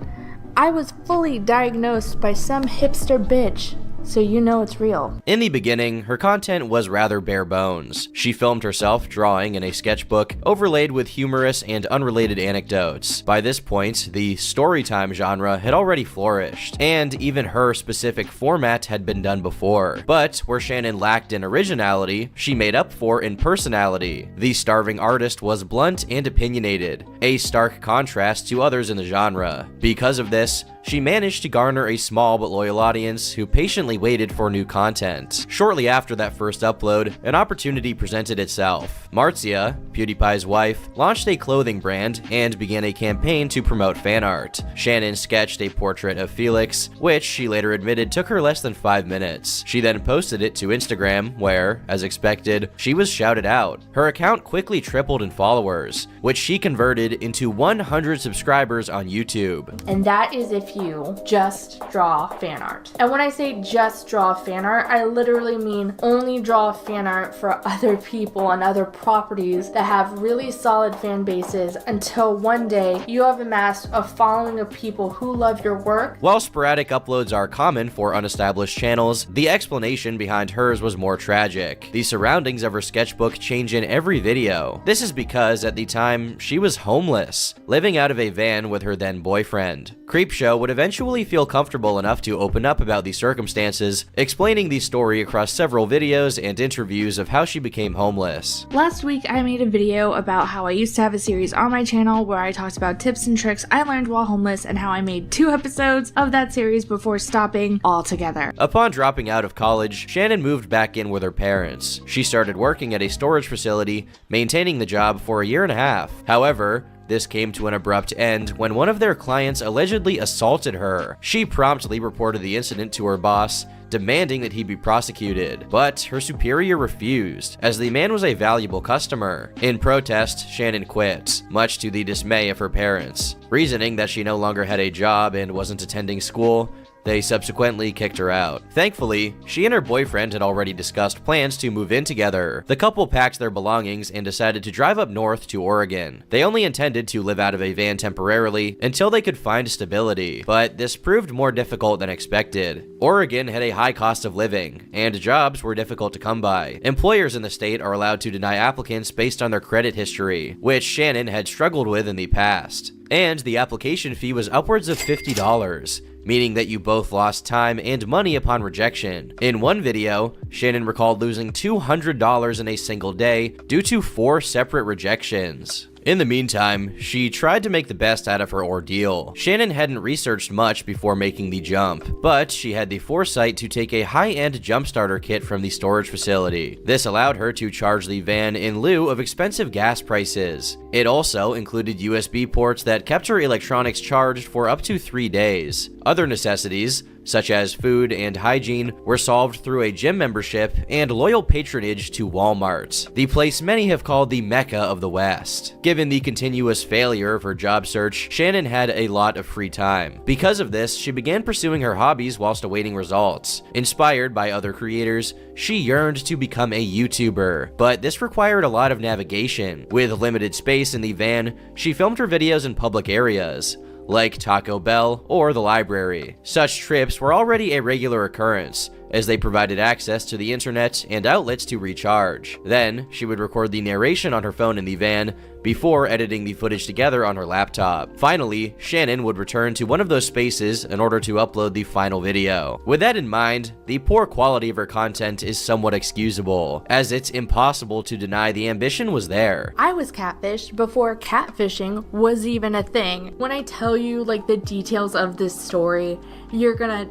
I was fully diagnosed by some hipster bitch. So you know it's real. In the beginning, her content was rather bare bones. She filmed herself drawing in a sketchbook, overlaid with humorous and unrelated anecdotes. By this point, the storytime genre had already flourished, and even her specific format had been done before. But where Shannon lacked in originality, she made up for in personality. The starving artist was blunt and opinionated, a stark contrast to others in the genre. Because of this, she managed to garner a small but loyal audience who patiently waited for new content. Shortly after that first upload, an opportunity presented itself. Marzia, PewDiePie's wife, launched a clothing brand and began a campaign to promote fan art. Shannon sketched a portrait of Felix, which she later admitted took her less than 5 minutes. She then posted it to Instagram, where, as expected, she was shouted out. Her account quickly tripled in followers, which she converted into 100 subscribers on YouTube. And that is if if you just draw fan art. And when I say just draw fan art, I literally mean only draw fan art for other people and other properties that have really solid fan bases until one day you have amassed a following of people who love your work. While sporadic uploads are common for unestablished channels, the explanation behind hers was more tragic. The surroundings of her sketchbook change in every video. This is because at the time, she was homeless, living out of a van with her then boyfriend. Creepshow would eventually feel comfortable enough to open up about the circumstances, explaining the story across several videos and interviews of how she became homeless. Last week I made a video about how I used to have a series on my channel where I talked about tips and tricks I learned while homeless and how I made 2 episodes of that series before stopping altogether. Upon dropping out of college, Shannon moved back in with her parents. She started working at a storage facility, maintaining the job for a year and a half. However, this came to an abrupt end when one of their clients allegedly assaulted her. She promptly reported the incident to her boss, demanding that he be prosecuted, but her superior refused, as the man was a valuable customer. In protest, Shannon quit, much to the dismay of her parents. Reasoning that she no longer had a job and wasn't attending school, they subsequently kicked her out. Thankfully, she and her boyfriend had already discussed plans to move in together. The couple packed their belongings and decided to drive up north to Oregon. They only intended to live out of a van temporarily until they could find stability, but this proved more difficult than expected. Oregon had a high cost of living, and jobs were difficult to come by. Employers in the state are allowed to deny applicants based on their credit history, which Shannon had struggled with in the past. And the application fee was upwards of $50. Meaning that you both lost time and money upon rejection. In one video, Shannon recalled losing $200 in a single day due to 4 separate rejections. In the meantime, she tried to make the best out of her ordeal. Shannon hadn't researched much before making the jump, but she had the foresight to take a high-end jump starter kit from the storage facility. This allowed her to charge the van in lieu of expensive gas prices. It also included USB ports that kept her electronics charged for up to 3 days. Other necessities, such as food and hygiene, were solved through a gym membership and loyal patronage to Walmart, the place many have called the Mecca of the West. Given the continuous failure of her job search, Shannon had a lot of free time. Because of this, she began pursuing her hobbies whilst awaiting results. Inspired by other creators, she yearned to become a YouTuber, but this required a lot of navigation. With limited space in the van, she filmed her videos in public areas, like Taco Bell or the library. Such trips were already a regular occurrence, as they provided access to the internet and outlets to recharge. Then, she would record the narration on her phone in the van before editing the footage together on her laptop. Finally, Shannon would return to one of those spaces in order to upload the final video. With that in mind, the poor quality of her content is somewhat excusable, as it's impossible to deny the ambition was there. I was catfished before catfishing was even a thing. When I tell you like the details of this story, you're gonna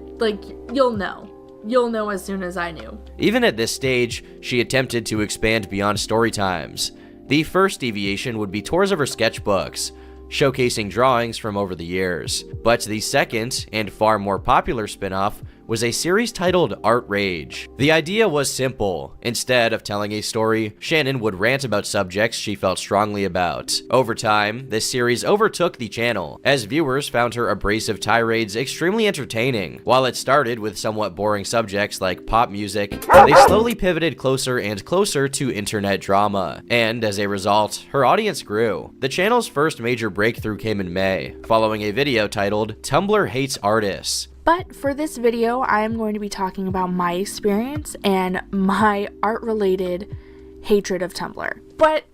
you'll know. You'll know as soon as I knew. Even at this stage, she attempted to expand beyond story times. The first deviation would be tours of her sketchbooks, showcasing drawings from over the years. But the second, and far more popular spin-off, was a series titled Art Rage. The idea was simple. Instead of telling a story, Shannon would rant about subjects she felt strongly about. Over time, this series overtook the channel, as viewers found her abrasive tirades extremely entertaining. While it started with somewhat boring subjects like pop music, they slowly pivoted closer and closer to internet drama, and as a result, her audience grew. The channel's first major breakthrough came in May, following a video titled "Tumblr Hates Artists." But for this video, I am going to be talking about my experience and my art-related hatred of Tumblr. But,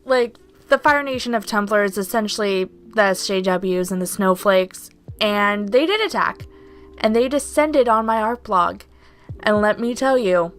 the Fire Nation of Tumblr is essentially the SJWs and the Snowflakes, and they did attack, and they descended on my art blog. And let me tell you,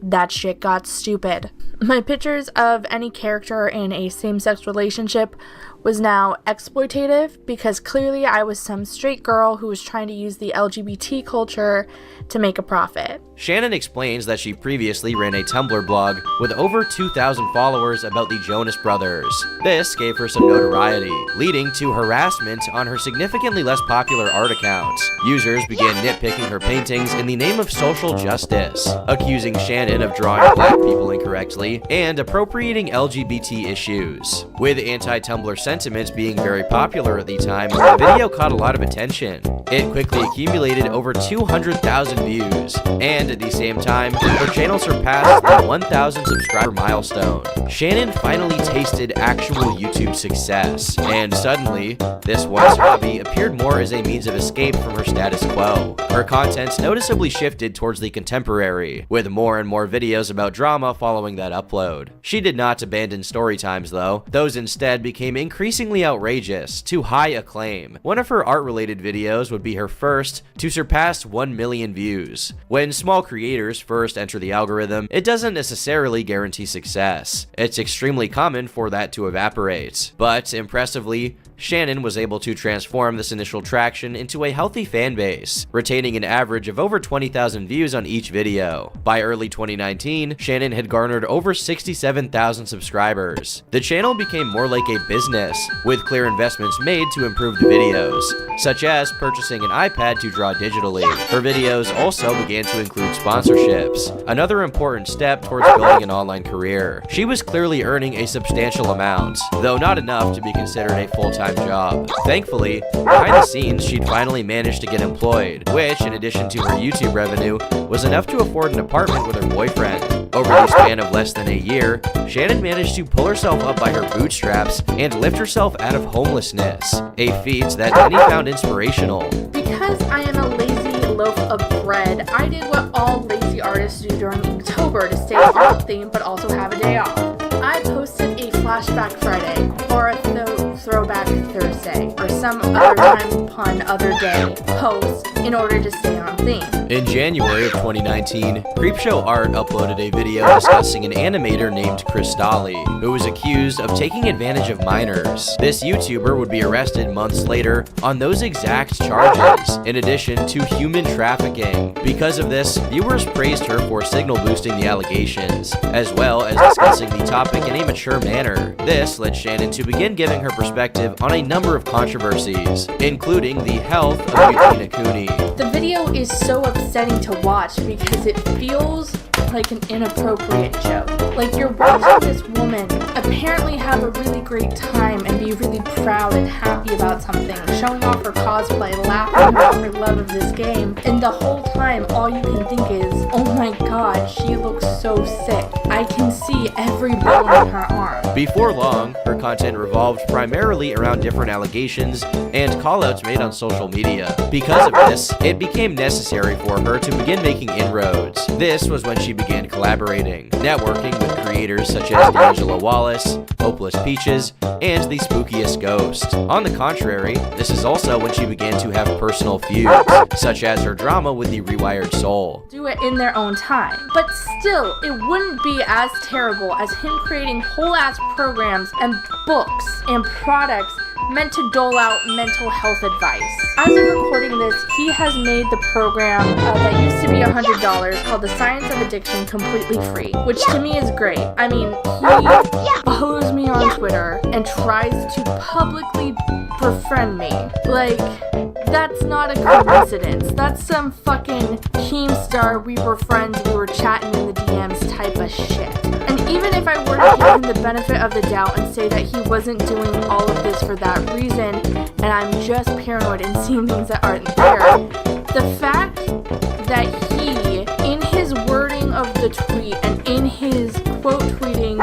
that shit got stupid. My pictures of any character in a same-sex relationship was now exploitative because clearly I was some straight girl who was trying to use the LGBT culture to make a profit. Shannon explains that she previously ran a Tumblr blog with over 2,000 followers about the Jonas Brothers. This gave her some notoriety, leading to harassment on her significantly less popular art account. Users began nitpicking her paintings in the name of social justice, accusing Shannon of drawing black people incorrectly and appropriating LGBT issues. With anti-Tumblr sentiments being very popular at the time, the video caught a lot of attention. It quickly accumulated over 200,000 views, and at the same time, her channel surpassed the 1,000 subscriber milestone. Shannon finally tasted actual YouTube success, and suddenly, this once hobby appeared more as a means of escape from her status quo. Her content noticeably shifted towards the contemporary, with more and more videos about drama following that upload. She did not abandon story times though. Those instead became increasingly outrageous, to high acclaim. One of her art-related videos would be her first to surpass 1 million views. When small creators first enter the algorithm, it doesn't necessarily guarantee success. It's extremely common for that to evaporate. But impressively, Shannon was able to transform this initial traction into a healthy fan base, retaining an average of over 20,000 views on each video. By early 2019, Shannon had garnered over 67,000 subscribers. The channel became more like a business, with clear investments made to improve the videos, such as purchasing an iPad to draw digitally. Her videos also began to include sponsorships, another important step towards building an online career. She was clearly earning a substantial amount, though not enough to be considered a full-time job. Thankfully, behind the scenes, she'd finally managed to get employed, which, in addition to her YouTube revenue, was enough to afford an apartment with her boyfriend. Over the span of less than a year, Shannon managed to pull herself up by her bootstraps and lift herself out of homelessness, a feat that many found inspirational. Because I am a lazy loaf of bread, I did what all lazy artists do during Inktober to stay on theme but also have a day off. I posted a Flashback Friday, or a Throwback Thursday, or some other time pun other day post in order to stay on theme. In January of 2019, Creepshow Art uploaded a video discussing an animator named Crystalli, who was accused of taking advantage of minors. This YouTuber would be arrested months later on those exact charges, in addition to human trafficking. Because of this, viewers praised her for signal boosting the allegations, as well as discussing the topic in a mature manner. This led Shannon to begin giving her perspective on a number of controversies, including the health of Yuki Nakuni. The video is so upsetting to watch because it feels like an inappropriate joke. Like you're watching this woman apparently have a really great time and be really proud and happy about something, showing off her cosplay, laughing about her love of this game, and the whole time all you can think is, oh my god, she looks so sick. I can see every bone in her arm. Before long, her content revolved primarily around different allegations and callouts made on social media. Because of this, it became necessary for her to begin making inroads. This was when she began collaborating, networking with creators such as D'Angelo Wallace, Hopeless Peaches, and the Spookiest Ghost. On the contrary, this is also when she began to have personal feuds, such as her drama with the Rewired Soul. Do it in their own time. But still, it wouldn't be as terrible as him creating whole-ass programs and books and products meant to dole out mental health advice. As of recording this, he has made the program that used to be $100 called The Science of Addiction completely free, which to me is great. I mean, he follows me on Twitter and tries to publicly befriend me. Like, that's not a coincidence. That's some fucking Keemstar, we were friends, we were chatting in the DMs type of shit. And even if I were to give him the benefit of the doubt and say that he wasn't doing all of this for that reason, and I'm just paranoid and seeing things that aren't there, the fact that he, in his wording of the tweet and in his quote tweeting,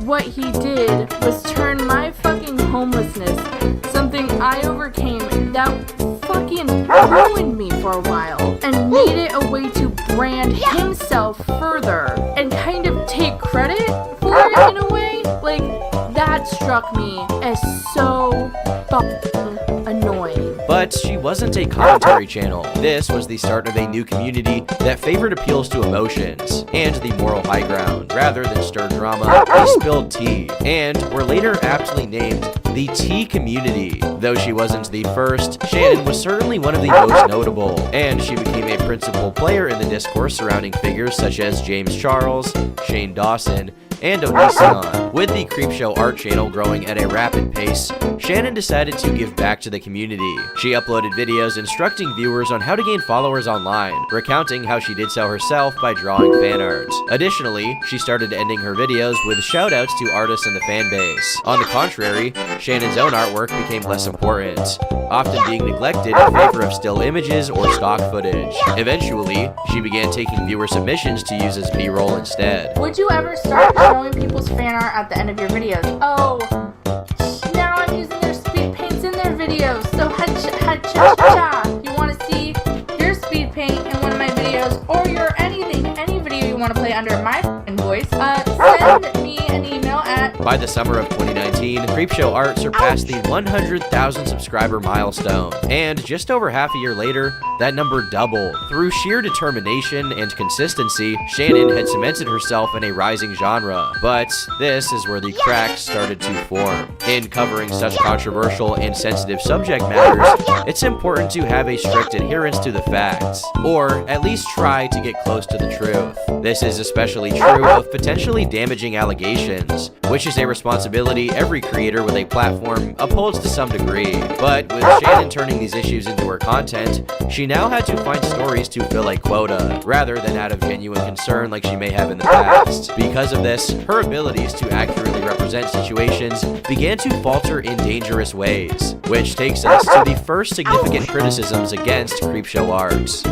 what he did was turn my fucking homelessness, something I overcame that fucking ruined me for a while, and made it a way to brand himself further and kind of take credit for it in a way. Like, that struck me as so fucking annoying. But she wasn't a commentary channel. This was the start of a new community that favored appeals to emotions and the moral high ground, rather than stir drama. They spilled tea, and were later aptly named the Tea Community. Though she wasn't the first, Shannon was certainly one of the most notable, and she became a principal player in the discourse surrounding figures such as James Charles, Shane Dawson, and Onision. With the Creepshow art channel growing at a rapid pace, Shannon decided to give back to the community. She uploaded videos instructing viewers on how to gain followers online, recounting how she did so herself by drawing fan art. Additionally, she started ending her videos with shoutouts to artists in the fan base. On the contrary, Shannon's own artwork became less important, often being neglected in favor of still images or stock footage. Eventually, she began taking viewer submissions to use as B-roll instead. Would you ever start showing people's fan art at the end of your videos? Oh, now I'm using their speed paints in their videos, so cha. You want to see your speed paint in one of my videos, or your any video you want to play under my voice, send me an email at... By the summer of 2019, Creepshow art surpassed the 100,000 subscriber milestone, and just over half a year later, that number doubled. Through sheer determination and consistency, Shannon had cemented herself in a rising genre, but this is where the cracks started to form. In covering such controversial and sensitive subject matters, it's important to have a strict adherence to the facts, or at least try to get close to the truth. This is especially true of potentially damaging allegations, which is a responsibility every creator with a platform upholds to some degree. But with Shannon turning these issues into her content, she now had to find stories to fill a quota, rather than out of genuine concern like she may have in the past. Because of this, her abilities to accurately represent situations began to falter in dangerous ways, which takes us to the first significant criticisms against Creepshow art.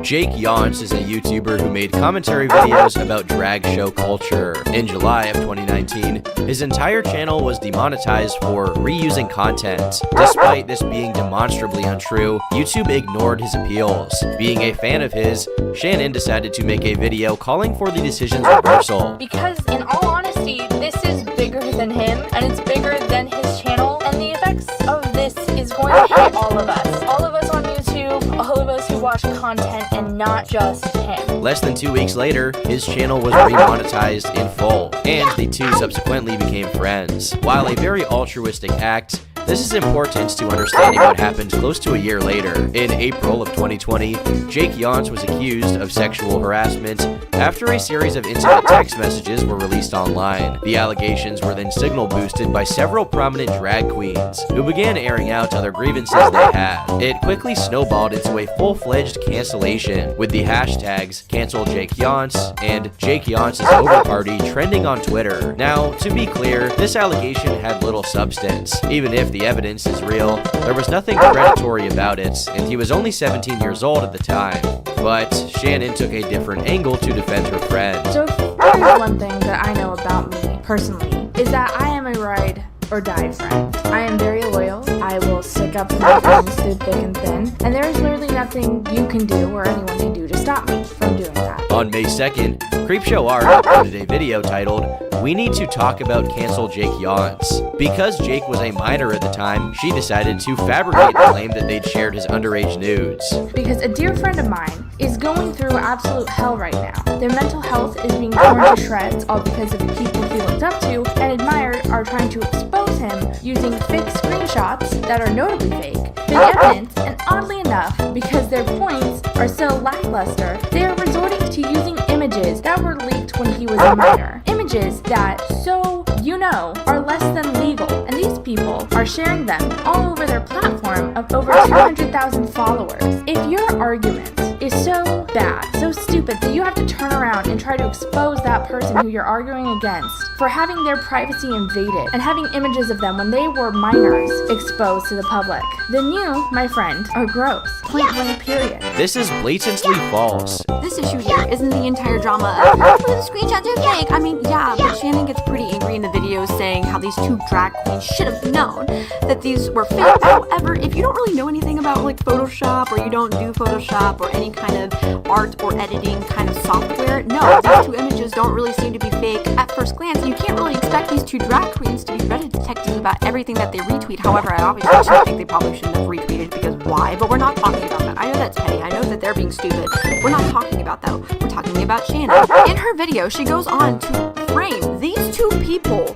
Jake Yance is a YouTuber who made commentary videos about drag show culture. In July of 2019, his entire channel was demonetized for reusing content. Despite this being demonstrably untrue, YouTube ignored his appeals. Being a fan of his, Shannon decided to make a video calling for the decision's reversal. Because in all honesty, this is bigger than him, and it's bigger than his channel, and the effects of this is going to hit all of us. All of us on YouTube, all of us who watch content, and not just him. Less than 2 weeks later, his channel was remonetized in full, and the two subsequently became friends. While a very altruistic act, this is important to understanding what happened close to a year later. In April of 2020, Jake Yance was accused of sexual harassment after a series of intimate text messages were released online. The allegations were then signal boosted by several prominent drag queens, who began airing out other grievances they had. It quickly snowballed into a full-fledged cancellation, with the hashtags #CancelJakeYance and Jake Yance's Over Party trending on Twitter. Now, to be clear, this allegation had little substance. Even if the evidence is real, there was nothing predatory about it, and he was only 17 years old at the time. But Shannon took a different angle to defend her friend. So if there's one thing that I know about me, personally, is that I am a ride or die friend. I am very loyal. I will stick up for my friends through thick and thin, and there is literally nothing you can do or anyone can do to stop me from doing that. On May 2nd, Creepshow Art uploaded a video titled, "We Need to Talk About Cancel Jake Yance." Because Jake was a minor at the time, she decided to fabricate the claim that they'd shared his underage nudes. Because a dear friend of mine is going through absolute hell right now. Their mental health is being torn to shreds, all because of the people he looked up to and admired are trying to expose him using fake screenshots that are notably fake, fake evidence, and oddly enough, because their points are so lackluster, they are resorting to using images that were leaked when he was a minor. Images that, so you know, are less than legal, and these people are sharing them all over their platform of over 200,000 followers. If your argument is so bad, so stupid, that you have to turn around and try to expose that person who you're arguing against for having their privacy invaded and having images of them when they were minors exposed to the public, then you, my friend, are gross. Point blank period. This is blatantly false. This issue here isn't the entire drama of the screenshots are fake. I mean, yeah, but Shannon gets pretty angry in the videos saying how these two drag queens should have known that these were fake. However, if you don't really know anything about like Photoshop, or you don't do Photoshop or any kind of art or editing kind of software, no, these two images don't really seem to be fake at first glance. You can't really expect these two drag queens to be Reddit detectives about everything that they retweet. However, I obviously just think they probably shouldn't have retweeted, because why? But we're not talking about that. I know that's petty. I know that they're being stupid. We're not talking about that. We're talking about Shannon. In her video, she goes on to frame these two people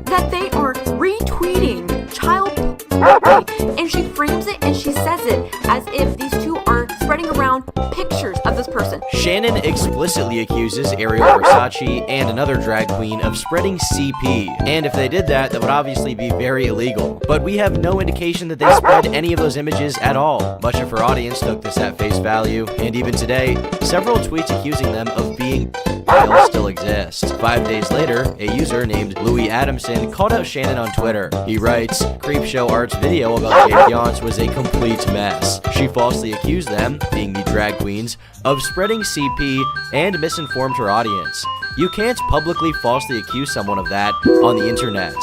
that they are retweeting child pornography, and she frames it and she says it as if these two are spreading around pictures of this person. Shannon explicitly accuses Ariel Versace and another drag queen of spreading CP, and if they did that would obviously be very illegal. But we have no indication that they spread any of those images at all. Much of her audience took this at face value, and even today, several tweets accusing them of being files still exist. 5 days later, a user named Louis Adamson called out Shannon on Twitter. He writes, Creepshow Art's video about Jake Yance was a complete mess. She falsely accused them, being the drag queens, of spreading CP and misinformed her audience. You can't publicly falsely accuse someone of that on the internet.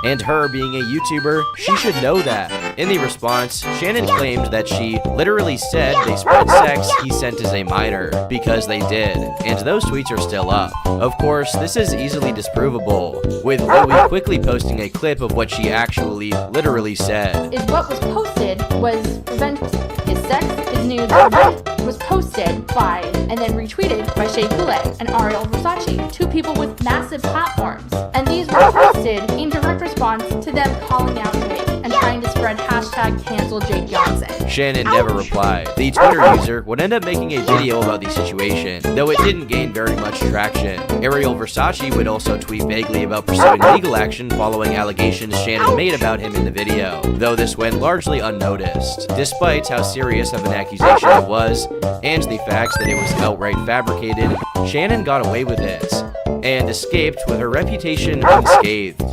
And her being a YouTuber, she should know that. In the response, Shannon claimed that she literally said they spread sex he sent as a minor, because they did, and those tweets are still up. Of course, this is easily disprovable, with Louis quickly posting a clip of what she actually literally said. Is what was posted was Revamp is sex is nude. Revamp was posted by and then retweeted by Shea Coulee and Ariel Versace, two people with massive platforms. And these were posted in direct response to them calling out Jake and trying to spread hashtag cancel Jake Yance. Shannon never replied. The Twitter user would end up making a video about the situation, though it didn't gain very much traction. Ariel Versace would also tweet vaguely about pursuing legal action following allegations Shannon made about him in the video, though this went largely unnoticed. Despite how serious of an accusation it was, and the fact that it was outright fabricated, Shannon got away with it, and escaped with her reputation unscathed.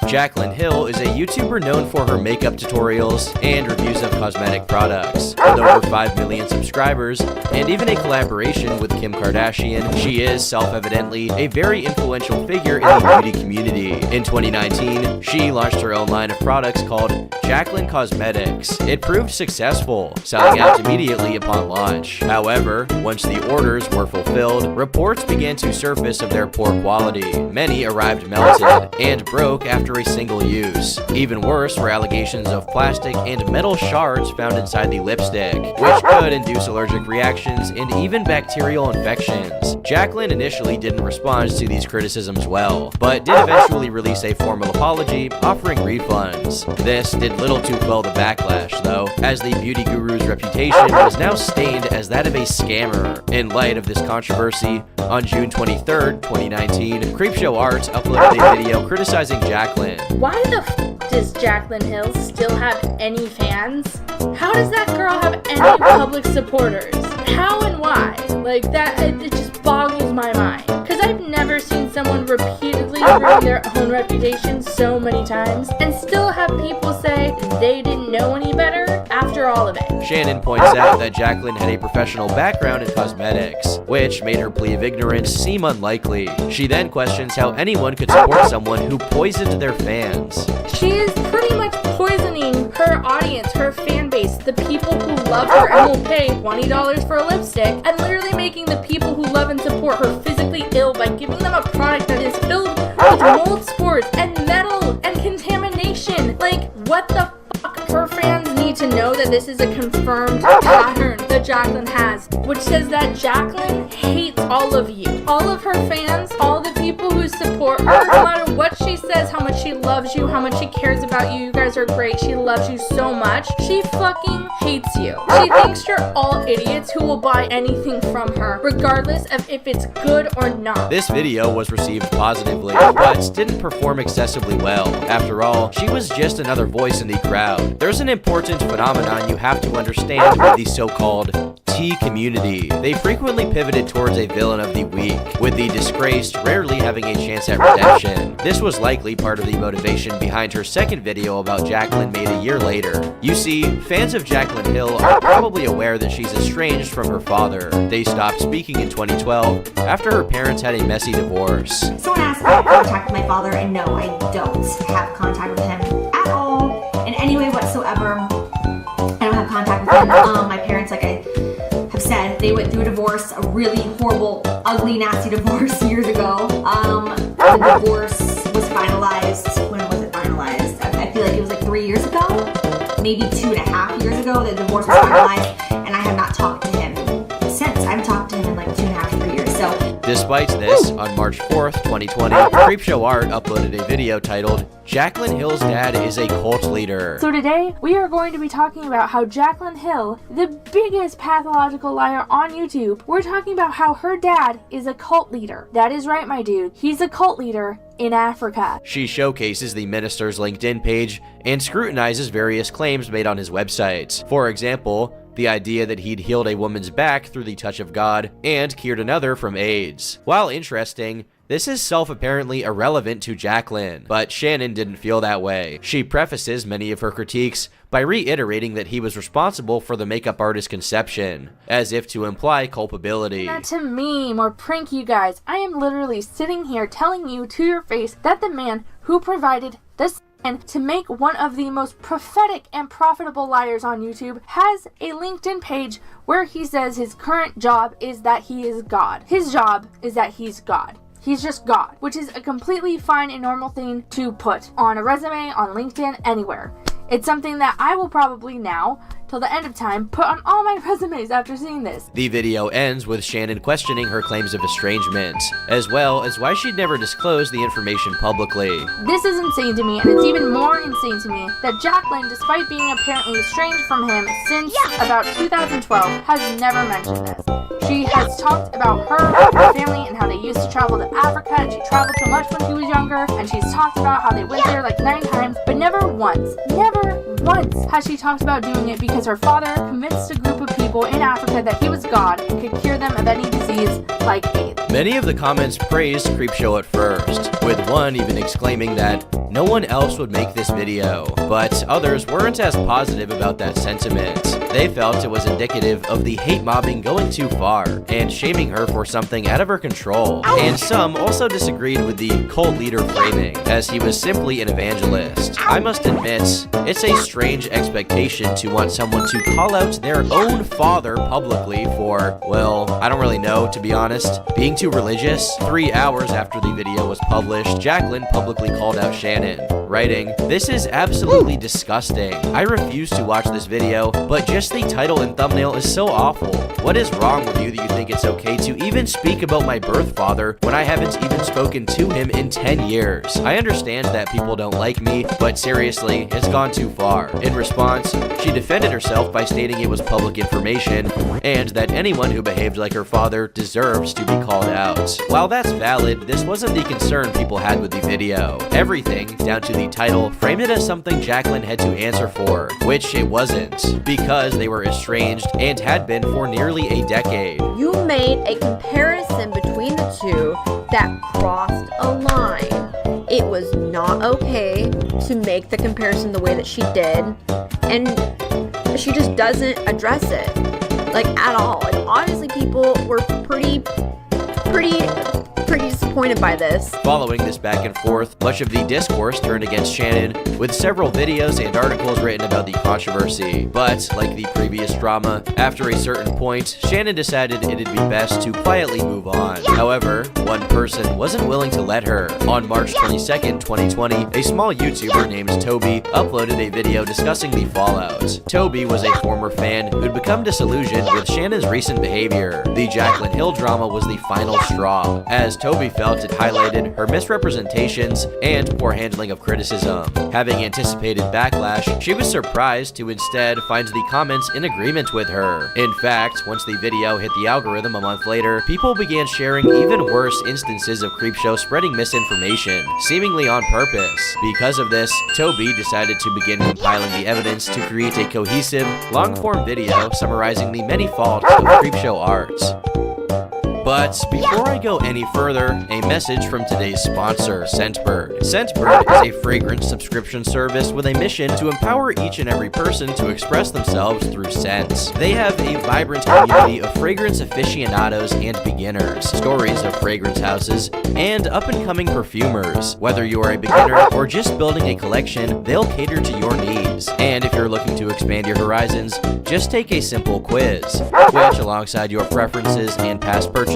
Jaclyn Hill is a YouTuber known for her makeup tutorials and reviews of cosmetic products. With over 5 million subscribers, and even a collaboration with Kim Kardashian, she is self-evidently a very influential figure in the beauty community. In 2019, she launched her own line of products called Jaclyn Cosmetics. It proved successful, selling out immediately upon launch. However, once the orders were fulfilled, reports began to surface of their poor quality. Many arrived melted and broke after a single use. Even worse were allegations of plastic and metal shards found inside the lipstick, which could induce allergic reactions and even bacterial infections. Jaclyn initially didn't respond to these criticisms well, but did eventually release a formal apology, offering refunds. This did little to quell the backlash, though, as the beauty guru's reputation was now stained as that of a scammer. In light of this controversy, on June 23rd, 2019, Creepshow Arts uploaded a video criticizing Jaclyn. Why the f does Jaclyn Hill still have any fans? How does that girl have any public supporters? How and why? Like that, it just boggles my mind. Because I've never seen someone repeatedly ruin their own reputation so many times and still have people say they didn't know any better after all of it. Shannon points out that Jaclyn had a professional background in cosmetics, which made her plea of ignorance seem unlikely. She then questions how anyone could support someone who poisoned their fans. She is pretty much poisoning her audience, her fan base, the people who love her and will pay $20 for a lipstick, and literally making the people who love and support her physically ill by giving them a product that is filled with mold spores and metal and contamination. Like, what the fuck? Her fans need to know that this is a confirmed pattern that Jaclyn has, which says that Jaclyn hates all of you. All of her fans, all the people who support her, no matter what she says, how much she loves you, how much she cares about you, you guys are great, she loves you so much, she fucking hates you. She thinks you're all idiots who will buy anything from her, regardless of if it's good or not. This video was received positively, but didn't perform excessively well. After all, she was just another voice in the crowd. There's an important phenomenon you have to understand with the so-called T community. They frequently pivoted towards a villain of the week, with the disgraced rarely having a chance at redemption. This was likely part of the motivation behind her second video about Jaclyn made a year later. You see, fans of Jaclyn Hill are probably aware that she's estranged from her father. They stopped speaking in 2012 after her parents had a messy divorce. Someone asked if I have contact with my father, and no, I don't have contact with him at all in any way whatsoever. I don't have contact with him. My parents, like I have said, they went through a divorce, a really horrible, ugly, nasty divorce years ago. The divorce was finalized. When was it finalized? I feel like it was like 3 years ago, maybe 2.5 years ago. The divorce was finalized, and I have not talked to him since. I haven't talked to him in like 2.5 to 3 years. So Despite this, on March 4th, 2020, Creepshow Art uploaded a video titled, Jaclyn Hill's dad is a cult leader. So today, we are going to be talking about how Jaclyn Hill, the biggest pathological liar on YouTube, we're talking about how her dad is a cult leader. That is right, my dude. He's a cult leader in Africa. She showcases the minister's LinkedIn page and scrutinizes various claims made on his website. For example, the idea that he'd healed a woman's back through the touch of God and cured another from AIDS. While interesting, this is self-apparently irrelevant to Jaclyn, but Shannon didn't feel that way. She prefaces many of her critiques by reiterating that he was responsible for the makeup artist's conception, as if to imply culpability. Not to meme or prank you guys. I am literally sitting here telling you to your face that the man who provided this and to make one of the most prophetic and profitable liars on YouTube has a LinkedIn page where he says his current job is that he is God. His job is that he's God. He's just God, which is a completely fine and normal thing to put on a resume, on LinkedIn, anywhere. It's something that I will probably now, till the end of time, put on all my resumes after seeing this. The video ends with Shannon questioning her claims of estrangement, as well as why she'd never disclosed the information publicly. This is insane to me, and it's even more insane to me that Jaclyn, despite being apparently estranged from him since about 2012, has never mentioned this. She has talked about her family and how they used to travel to Africa, and she traveled so much when she was younger, and she's talked about how they went there like 9 times, but never once has she talked about doing it because her father convinced a group of people in Africa that he was God and could cure them of any disease like AIDS. Many of the comments praised Creepshow at first, with one even exclaiming that no one else would make this video, but others weren't as positive about that sentiment. They felt it was indicative of the hate mobbing going too far and shaming her for something out of her control. And some also disagreed with the cult leader framing, as he was simply an evangelist. I must admit, it's a strange expectation to want someone to call out their own father publicly for, well, I don't really know, to be honest, being too religious. 3 hours after the video was published, Jaclyn publicly called out Shannon, writing, "This is absolutely disgusting. I refuse to watch this video, but just the title and thumbnail is so awful. What is wrong with you that you think it's okay to even speak about my birth father when I haven't even spoken to him in 10 years? I understand that people don't like me, but seriously, it's gone too far." In response, she defended herself by stating it was public information and that anyone who behaved like her father deserves to be called out. While that's valid, this wasn't the concern people had with the video. Everything, down to the title, framed it as something Jaclyn had to answer for, which it wasn't, because they were estranged and had been for nearly a decade. You made a comparison between the two that crossed a line. It was not okay to make the comparison the way that she did, and she just doesn't address it, like, at all. And honestly, people were pretty disappointed by this. Following this back and forth, much of the discourse turned against Shannon, with several videos and articles written about the controversy. But, like the previous drama, after a certain point, Shannon decided it'd be best to quietly move on. However, one person wasn't willing to let her. On March 22nd, 2020, a small YouTuber named Toby uploaded a video discussing the fallout. Toby was a former fan who'd become disillusioned with Shannon's recent behavior. The Jaclyn Hill drama was the final straw, as Toby felt it highlighted her misrepresentations and poor handling of criticism. Having anticipated backlash, she was surprised to instead find the comments in agreement with her. In fact, once the video hit the algorithm a month later, people began sharing even worse instances of Creepshow spreading misinformation, seemingly on purpose. Because of this, Toby decided to begin compiling the evidence to create a cohesive, long-form video summarizing the many faults of Creepshow art. But before I go any further, a message from today's sponsor, Scentbird. Scentbird is a fragrance subscription service with a mission to empower each and every person to express themselves through scents. They have a vibrant community of fragrance aficionados and beginners, stories of fragrance houses, and up-and-coming perfumers. Whether you are a beginner or just building a collection, they'll cater to your needs. And if you're looking to expand your horizons, just take a simple quiz, which, alongside your preferences and past purchases,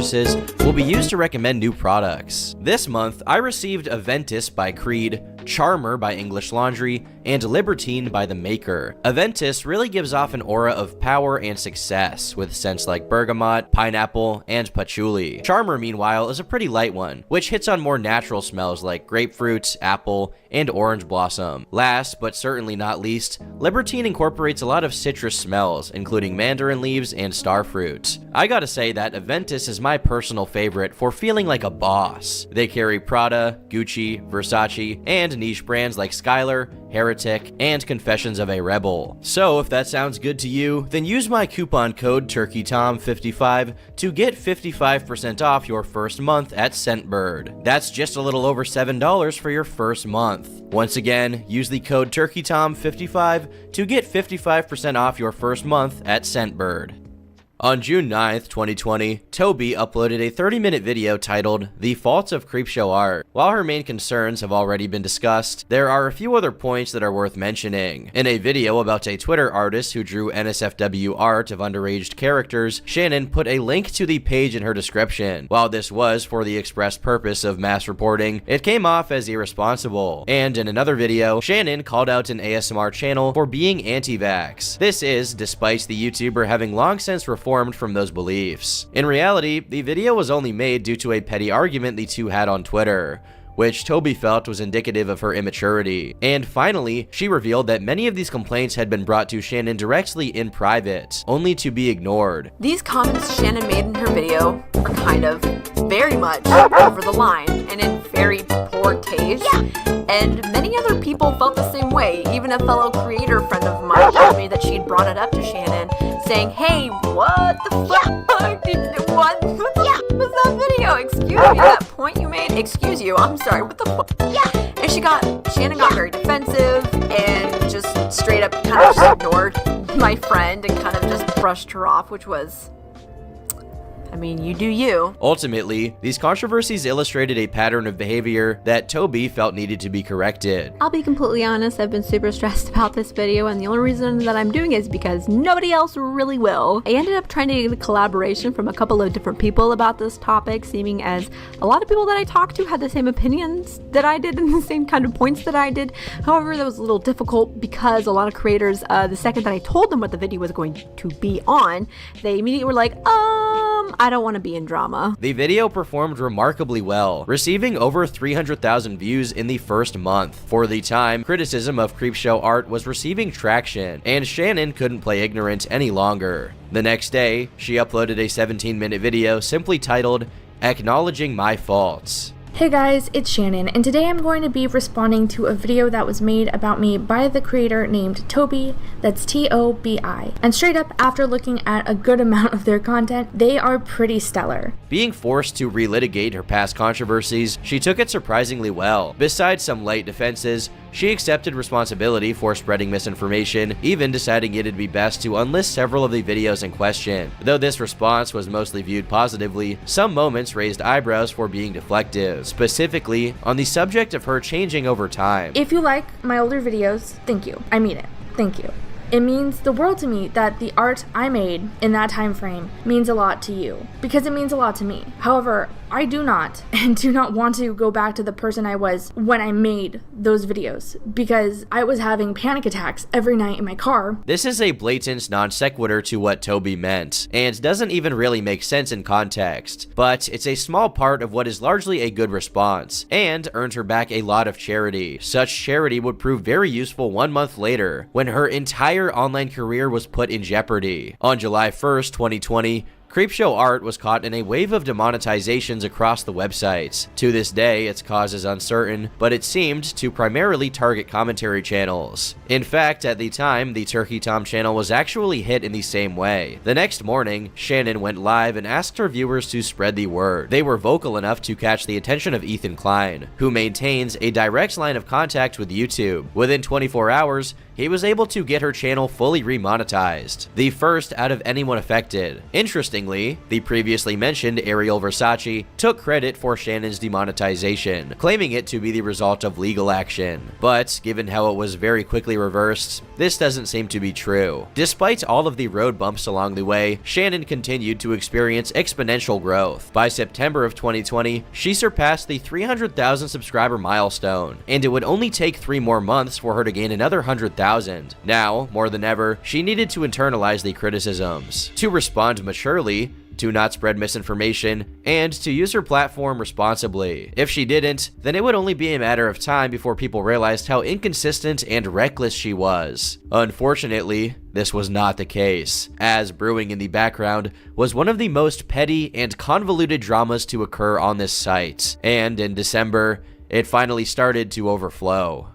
will be used to recommend new products. This month, I received Aventus by Creed, Charmer by English Laundry, and libertine by the maker. Aventus really gives off an aura of power and success, with scents like bergamot, pineapple, and patchouli. Charmer, meanwhile, is a pretty light one, which hits on more natural smells like grapefruit, apple, and orange blossom. Last, but certainly not least, Libertine incorporates a lot of citrus smells, including mandarin leaves and starfruit. I gotta say that Aventus is my personal favorite for feeling like a boss. They carry Prada, Gucci, Versace, and niche brands like Skylar, Heretic, and Confessions of a Rebel. So if that sounds good to you, then use my coupon code TurkeyTom55 to get 55% off your first month at Scentbird. That's just a little over $7 for your first month. Once again, use the code TurkeyTom55 to get 55% off your first month at Scentbird. On June 9th, 2020, Toby uploaded a 30-minute video titled The Faults of Creepshow Art. While her main concerns have already been discussed, there are a few other points that are worth mentioning. In a video about a Twitter artist who drew NSFW art of underaged characters, Shannon put a link to the page in her description. While this was for the express purpose of mass reporting, it came off as irresponsible. And in another video, Shannon called out an ASMR channel for being anti-vax. This is despite the YouTuber having long since reformed from those beliefs. In reality, the video was only made due to a petty argument the two had on Twitter, which Toby felt was indicative of her immaturity. And finally, she revealed that many of these complaints had been brought to Shannon directly in private, only to be ignored. These comments Shannon made in her video are kind of very much over the line and in very poor taste. And many other people felt the same way. Even a fellow creator friend of mine told me that she'd brought it up to Shannon, saying, "Hey, what the fuck what was that video? Excuse me, that point you made? Excuse you, I'm sorry, what the fuck?" And Shannon got very defensive and just straight up kind of just ignored my friend and kind of just brushed her off, which was, I mean, you do you. Ultimately, these controversies illustrated a pattern of behavior that Toby felt needed to be corrected. I'll be completely honest, I've been super stressed about this video, and the only reason that I'm doing it is because nobody else really will. I ended up trying to get a collaboration from a couple of different people about this topic, seeming as a lot of people that I talked to had the same opinions that I did and the same kind of points that I did. However, that was a little difficult because a lot of creators, the second that I told them what the video was going to be on, they immediately were like, I don't want to be in drama. The video performed remarkably well, receiving over 300,000 views in the first month. For the time, criticism of Creepshow art was receiving traction, and Shannon couldn't play ignorant any longer. The next day, she uploaded a 17-minute video simply titled, "Acknowledging My Faults." Hey guys, it's Shannon, and today I'm going to be responding to a video that was made about me by the creator named Toby, that's T-O-B-I. And straight up, after looking at a good amount of their content, they are pretty stellar. Being forced to relitigate her past controversies, she took it surprisingly well. Besides some light defenses, she accepted responsibility for spreading misinformation, even deciding it'd be best to unlist several of the videos in question. Though this response was mostly viewed positively, some moments raised eyebrows for being deflective, specifically on the subject of her changing over time. If you like my older videos, thank you. I mean it. Thank you. It means the world to me that the art I made in that time frame means a lot to you, because it means a lot to me. However, I do not want to go back to the person I was when I made those videos, because I was having panic attacks every night in my car. This is a blatant non sequitur to what Toby meant, and doesn't even really make sense in context, but it's a small part of what is largely a good response, and earned her back a lot of charity. Such charity would prove very useful 1 month later, when her entire online career was put in jeopardy. On July 1st, 2020, Creepshow art was caught in a wave of demonetizations across the websites. To this day, its cause is uncertain, but it seemed to primarily target commentary channels. In fact, at the time, the Turkey Tom channel was actually hit in the same way. The next morning, Shannon went live and asked her viewers to spread the word. They were vocal enough to catch the attention of Ethan Klein, who maintains a direct line of contact with YouTube. Within 24 hours, he was able to get her channel fully remonetized, the first out of anyone affected. Interestingly, the previously mentioned Ariel Versace took credit for Shannon's demonetization, claiming it to be the result of legal action. But given how it was very quickly reversed, this doesn't seem to be true. Despite all of the road bumps along the way, Shannon continued to experience exponential growth. By September of 2020, she surpassed the 300,000 subscriber milestone, and it would only take 3 more months for her to gain another 100,000. Now, more than ever, she needed to internalize the criticisms, to respond maturely, to not spread misinformation, and to use her platform responsibly. If she didn't, then it would only be a matter of time before people realized how inconsistent and reckless she was. Unfortunately, this was not the case, as brewing in the background was one of the most petty and convoluted dramas to occur on this site, and in December, it finally started to overflow.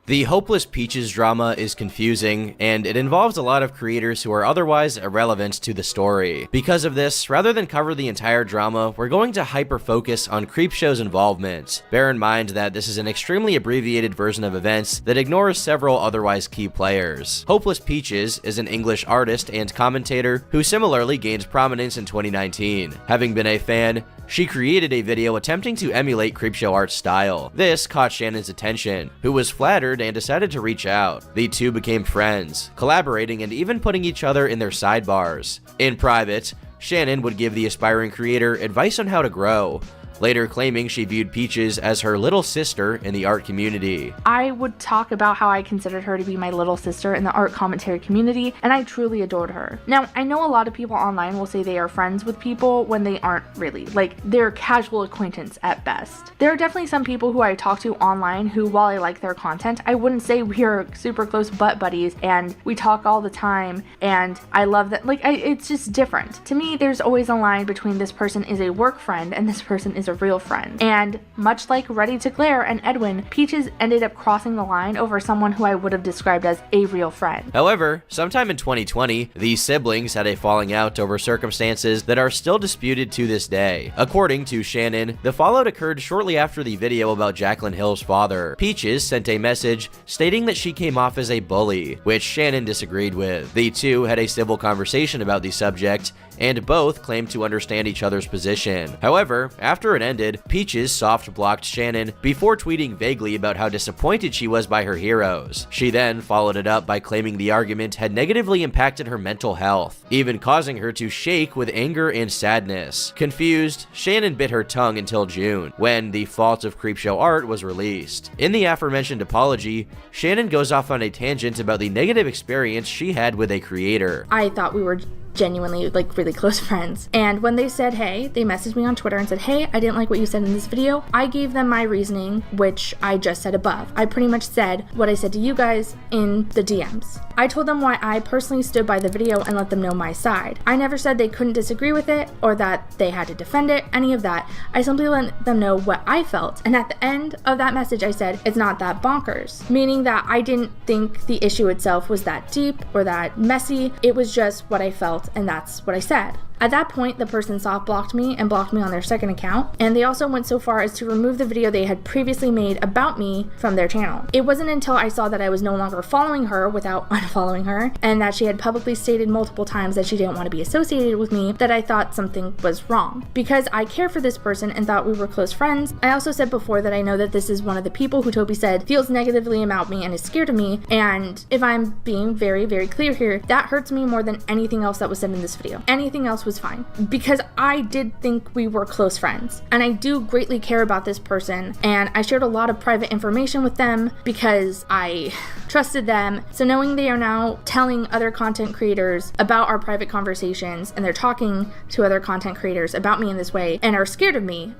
The Hopeless Peaches drama is confusing, and it involves a lot of creators who are otherwise irrelevant to the story. Because of this, rather than cover the entire drama, we're going to hyper-focus on Creepshow's involvement. Bear in mind that this is an extremely abbreviated version of events that ignores several otherwise key players. Hopeless Peaches is an English artist and commentator who similarly gained prominence in 2019. Having been a fan, she created a video attempting to emulate Creepshow art's style. This caught Shannon's attention, who was flattered and decided to reach out. The two became friends, collaborating and even putting each other in their sidebars. In private, Shannon would give the aspiring creator advice on how to grow, later claiming she viewed Peaches as her little sister in the art community. I would talk about how I considered her to be my little sister in the art commentary community, and I truly adored her. Now, I know a lot of people online will say they are friends with people when they aren't really. Like, they're casual acquaintance at best. There are definitely some people who I talk to online who, while I like their content, I wouldn't say we are super close butt buddies and we talk all the time and I love that. Like, it's just different. To me, there's always a line between this person is a work friend and this person is a real friend. And much like Ready to Glare and Edwin, Peaches ended up crossing the line over someone who I would have described as a real friend. However, sometime in 2020, the siblings had a falling out over circumstances that are still disputed to this day. According to Shannon, the fallout occurred shortly after the video about Jaclyn Hill's father. Peaches sent a message stating that she came off as a bully, which Shannon disagreed with. The two had a civil conversation about the subject, and both claimed to understand each other's position. However, after it ended, Peaches soft-blocked Shannon before tweeting vaguely about how disappointed she was by her heroes. She then followed it up by claiming the argument had negatively impacted her mental health, even causing her to shake with anger and sadness. Confused, Shannon bit her tongue until June, when The Fault of Creepshow Art was released. In the aforementioned apology, Shannon goes off on a tangent about the negative experience she had with a creator. I thought we were genuinely like really close friends, and when they said hey, they messaged me on Twitter and said, hey, I didn't like what you said in this video. I gave them my reasoning, which I just said above. I pretty much said what I said to you guys in the DMs. I told them why I personally stood by the video and let them know my side. I never said they couldn't disagree with it or that they had to defend it, any of that. I simply let them know what I felt, and at the end of that message I said, it's not that bonkers, meaning that I didn't think the issue itself was that deep or that messy. It was just what I felt, and that's what I said. At that point, the person soft blocked me and blocked me on their second account, and they also went so far as to remove the video they had previously made about me from their channel. It wasn't until I saw that I was no longer following her without unfollowing her, and that she had publicly stated multiple times that she didn't want to be associated with me, that I thought something was wrong. Because I care for this person and thought we were close friends, I also said before that I know that this is one of the people who Toby said feels negatively about me and is scared of me, and if I'm being very, very clear here, that hurts me more than anything else that was said in this video. Anything else was fine, because I did think we were close friends, and I do greatly care about this person, and I shared a lot of private information with them because I trusted them. So knowing they are now telling other content creators about our private conversations, and they're talking to other content creators about me in this way and are scared of me,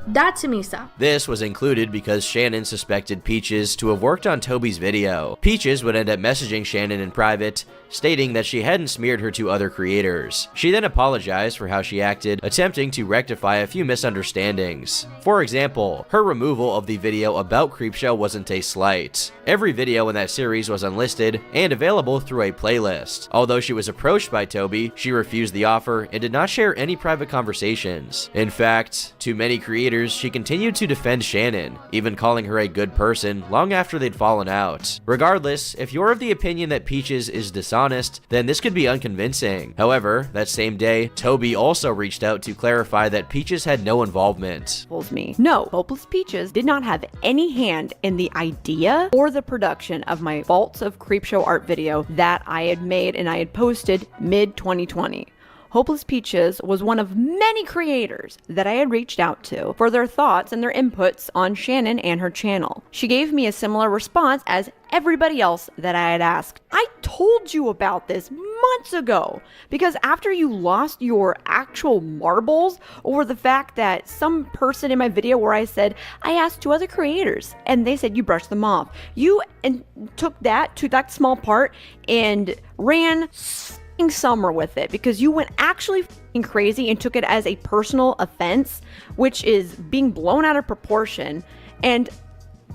that to me sucks. This was included because Shannon suspected Peaches to have worked on Toby's video. Peaches would end up messaging Shannon in private, stating that she hadn't smeared her to other creators. She then apologized for how she acted, attempting to rectify a few misunderstandings. For example, her removal of the video about Creepshow wasn't a slight. Every video in that series was unlisted and available through a playlist. Although she was approached by Toby, she refused the offer and did not share any private conversations. In fact, to many creators, she continued to defend Shannon, even calling her a good person long after they'd fallen out. Regardless, if you're of the opinion that Peaches is dishonest, then this could be unconvincing. However, that same day, Toby also reached out to clarify that Peaches had no involvement. Me. No, Hopeless Peaches did not have any hand in the idea or the production of my Vaults of Creepshow art video that I had made and I had posted mid-2020. Hopeless Peaches was one of many creators that I had reached out to for their thoughts and their inputs on Shannon and her channel. She gave me a similar response as everybody else that I had asked. I told you about this months ago because after you lost your actual marbles over the fact that some person in my video where I said, I asked 2 other creators and they said you brushed them off. You took that to that small part and ran summer with it because you went actually crazy and took it as a personal offense, which is being blown out of proportion. And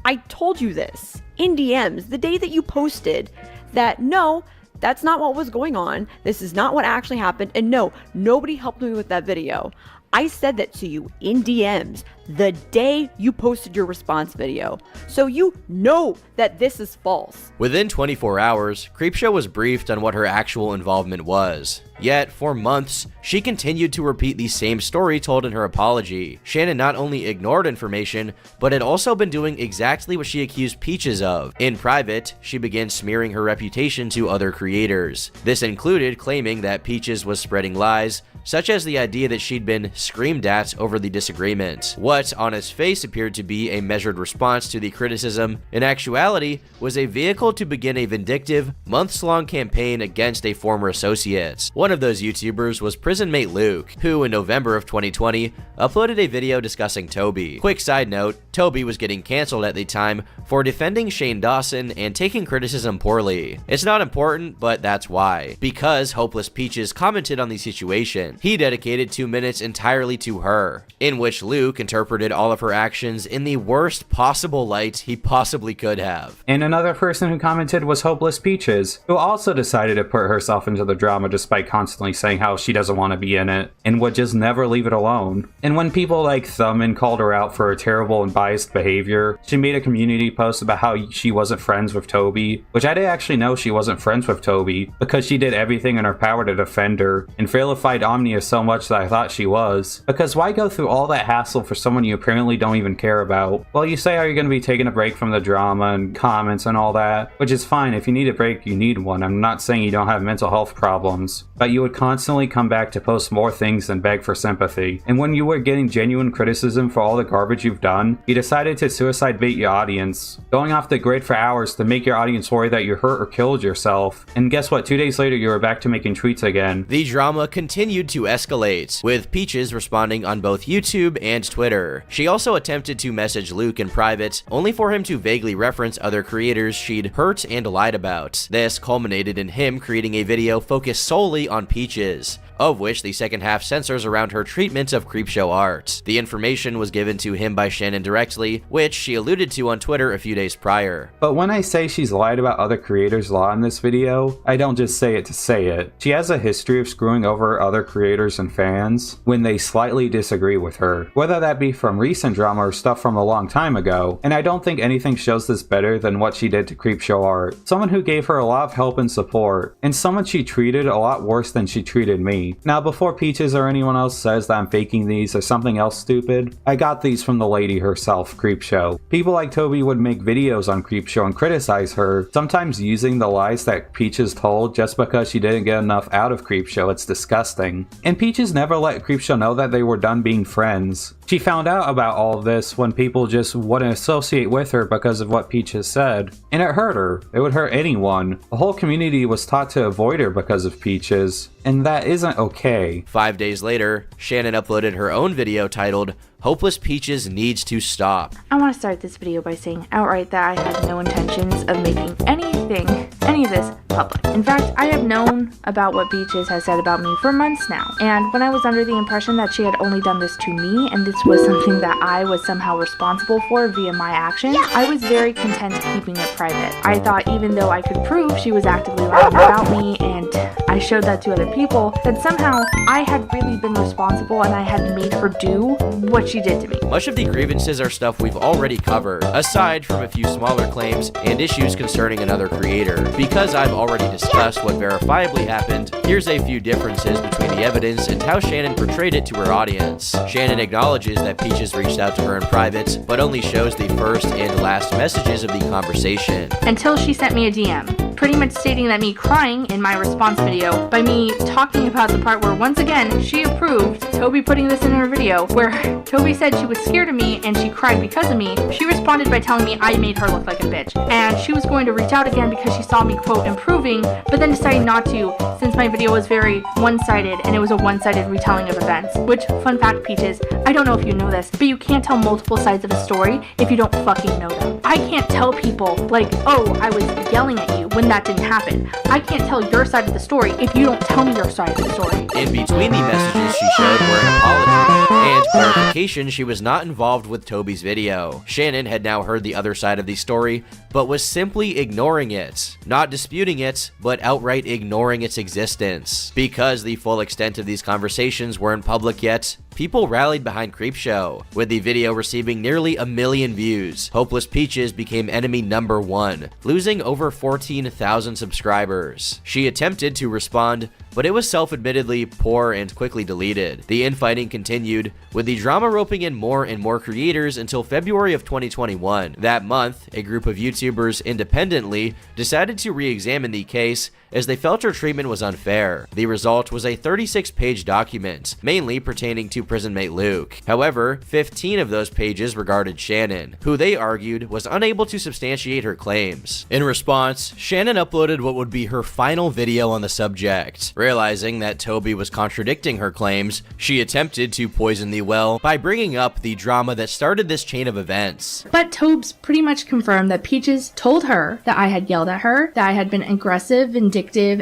I told you this in DMs the day that you posted that no, that's not what was going on. This is not what actually happened. And no, nobody helped me with that video. I said that to you in DMs the day you posted your response video, so you know that this is false. Within 24 hours, Creepshow was briefed on what her actual involvement was. Yet, for months, she continued to repeat the same story told in her apology. Shannon not only ignored information, but had also been doing exactly what she accused Peaches of. In private, she began smearing her reputation to other creators. This included claiming that Peaches was spreading lies, such as the idea that she'd been screamed at over the disagreement. What on its face appeared to be a measured response to the criticism, in actuality, was a vehicle to begin a vindictive, months-long campaign against a former associate. One of those YouTubers was prison mate Luke, who in November of 2020 uploaded a video discussing Toby. Quick side note, Toby was getting cancelled at the time for defending Shane Dawson and taking criticism poorly. It's not important, but that's why. Because Hopeless Peaches commented on the situation, he dedicated 2 minutes entirely to her, in which Luke interpreted all of her actions in the worst possible light he possibly could have. And another person who commented was Hopeless Peaches, who also decided to put herself into the drama despite constantly saying how she doesn't want to be in it, and would just never leave it alone. And when people like Thummin called her out for her terrible and biased behavior, she made a community post about how she wasn't friends with Toby, which I didn't actually know she wasn't friends with Toby, because she did everything in her power to defend her, and vilified Omnia so much that I thought she was. Because why go through all that hassle for someone you apparently don't even care about? Well, you say how you're going to be taking a break from the drama and comments and all that, which is fine. If you need a break, you need one. I'm not saying you don't have mental health problems, but you would constantly come back to post more things and beg for sympathy. And when you were getting genuine criticism for all the garbage you've done, you decided to suicide bait your audience, going off the grid for hours to make your audience worry that you hurt or killed yourself. And guess what? 2 days later, you were back to making tweets again. The drama continued to escalate, with Peaches responding on both YouTube and Twitter. She also attempted to message Luke in private, only for him to vaguely reference other creators she'd hurt and lied about. This culminated in him creating a video focused solely on Peaches, of which the second half centers around her treatment of Creepshow art. The information was given to him by Shannon directly, which she alluded to on Twitter a few days prior. But when I say she's lied about other creators' law in this video, I don't just say it to say it. She has a history of screwing over other creators and fans when they slightly disagree with her, whether that be from recent drama or stuff from a long time ago, and I don't think anything shows this better than what she did to Creepshow art. Someone who gave her a lot of help and support, and someone she treated a lot worse than she treated me. Now, before Peaches or anyone else says that I'm faking these or something else stupid, I got these from the lady herself, Creepshow. People like Toby would make videos on Creepshow and criticize her, sometimes using the lies that Peaches told just because she didn't get enough out of Creepshow. It's disgusting. And Peaches never let Creepshow know that they were done being friends. She found out about all of this when people just wouldn't associate with her because of what Peaches said, and it hurt her. It would hurt anyone. The whole community was taught to avoid her because of Peaches, and that isn't okay. 5 days later, Shannon uploaded her own video titled, Hopeless Peaches Needs to Stop. I want to start this video by saying outright that I had no intentions of making any of this public. In fact, I have known about what Peaches has said about me for months now, and when I was under the impression that she had only done this to me and this was something that I was somehow responsible for via my actions, I was very content keeping it private. I thought even though I could prove she was actively lying about me and I showed that to other people, that somehow I had really been responsible and I had made her do what she did to me. Much of the grievances are stuff we've already covered, aside from a few smaller claims and issues concerning another creator. Because I've already discussed what verifiably happened, here's a few differences between the evidence and how Shannon portrayed it to her audience. Shannon acknowledges that Peaches reached out to her in private, but only shows the first and last messages of the conversation. Until she sent me a DM, pretty much stating that me crying in my response video by me talking about the part where once again she approved Toby putting this in her video where Toby said she was scared of me and she cried because of me. She responded by telling me I made her look like a bitch and she was going to reach out again because she saw me quote improving, but then decided not to since my video was very one-sided and it was a one-sided retelling of events. Which, fun fact, Peaches, I don't know if you know this, but you can't tell multiple sides of a story if you don't fucking know them. I can't tell people like, oh, I was yelling at you when that didn't happen. I can't tell your side of the story if you don't tell me your side of the story. In between the messages she showed were an apology and clarification she was not involved with Toby's video. Shannon had now heard the other side of the story, but was simply ignoring it. Not disputing it, but outright ignoring its existence. Because the full extent of these conversations weren't public yet, people rallied behind Creepshow, with the video receiving nearly 1 million views. Hopeless Peaches became enemy number 1, losing over 14,000 subscribers. She attempted to respond, but it was self-admittedly poor and quickly deleted. The infighting continued, with the drama roping in more and more creators until February of 2021. That month, a group of YouTubers independently decided to re-examine the case as they felt her treatment was unfair. The result was a 36-page document, mainly pertaining to prison mate Luke. However, 15 of those pages regarded Shannon, who they argued was unable to substantiate her claims. In response, Shannon uploaded what would be her final video on the subject. Realizing that Toby was contradicting her claims, she attempted to poison the well by bringing up the drama that started this chain of events. But Tobes pretty much confirmed that Peaches told her that I had yelled at her, that I had been aggressive, vindictive,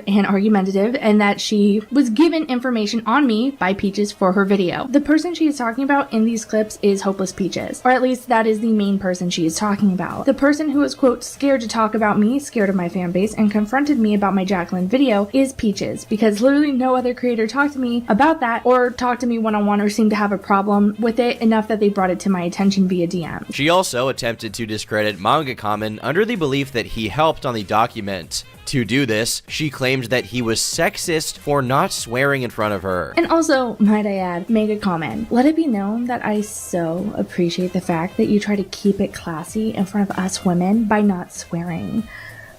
and argumentative, and that she was given information on me by Peaches for her video. The person she is talking about in these clips is Hopeless Peaches, or at least that is the main person she is talking about. The person who was, quote, scared to talk about me, scared of my fan base, and confronted me about my Jacqueline video is Peaches, because literally no other creator talked to me about that or talked to me one-on-one or seemed to have a problem with it enough that they brought it to my attention via DM. She also attempted to discredit Manga Common under the belief that he helped on the document. To do this, she claimed that he was sexist for not swearing in front of her. And also, might I add, make a comment. Let it be known that I so appreciate the fact that you try to keep it classy in front of us women by not swearing.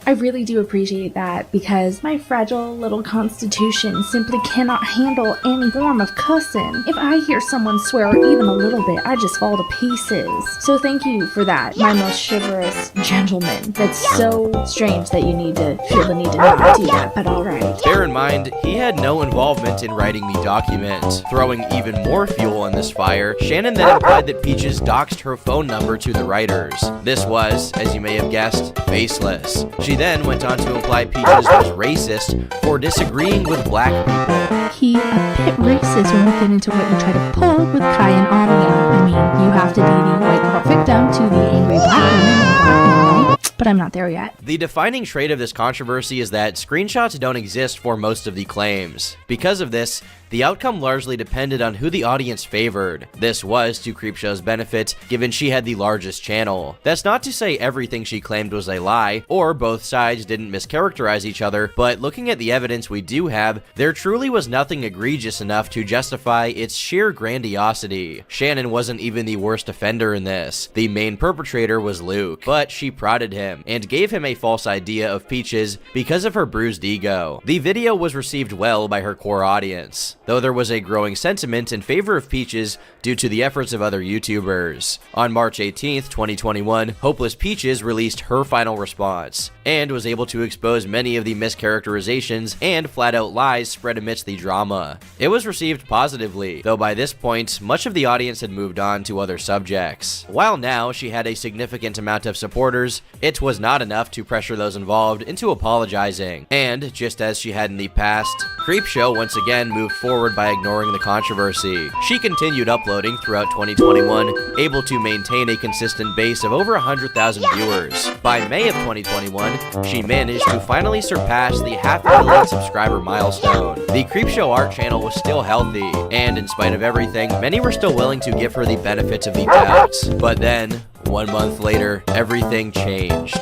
I really do appreciate that because my fragile little constitution simply cannot handle any form of cussing. If I hear someone swear even a little bit, I just fall to pieces. So thank you for that, my most chivalrous gentleman. That's so strange that you need to feel the need to not do that, but alright. Bear in mind, he had no involvement in writing the document. Throwing even more fuel on this fire, Shannon then implied that Peaches doxed her phone number to the writers. This was, as you may have guessed, faceless. She then went on to imply Peaches was racist for disagreeing with black people. He a bit racist when we get into what you try to pull with Kai and Anya. I mean, you have to be the white girl victim to the angry black woman in black and white, but I'm not there yet. The defining trait of this controversy is that screenshots don't exist for most of the claims. Because of this, the outcome largely depended on who the audience favored. This was to Creepshow's benefit, given she had the largest channel. That's not to say everything she claimed was a lie, or both sides didn't mischaracterize each other, but looking at the evidence we do have, there truly was nothing egregious enough to justify its sheer grandiosity. Shannon wasn't even the worst offender in this. The main perpetrator was Luke, but she prodded him, and gave him a false idea of Peaches because of her bruised ego. The video was received well by her core audience, though there was a growing sentiment in favor of Peaches due to the efforts of other YouTubers. On March 18th, 2021, Hopeless Peaches released her final response, and was able to expose many of the mischaracterizations and flat-out lies spread amidst the drama. It was received positively, though by this point, much of the audience had moved on to other subjects. While now she had a significant amount of supporters, it was not enough to pressure those involved into apologizing. And, just as she had in the past, Creepshow once again moved forward by ignoring the controversy. She continued uploading throughout 2021, able to maintain a consistent base of over 100,000 viewers. By May of 2021, she managed to finally surpass the 500,000 subscriber milestone. The Creepshow art channel was still healthy, and in spite of everything, many were still willing to give her the benefit of the doubt. But then, 1 month later, everything changed.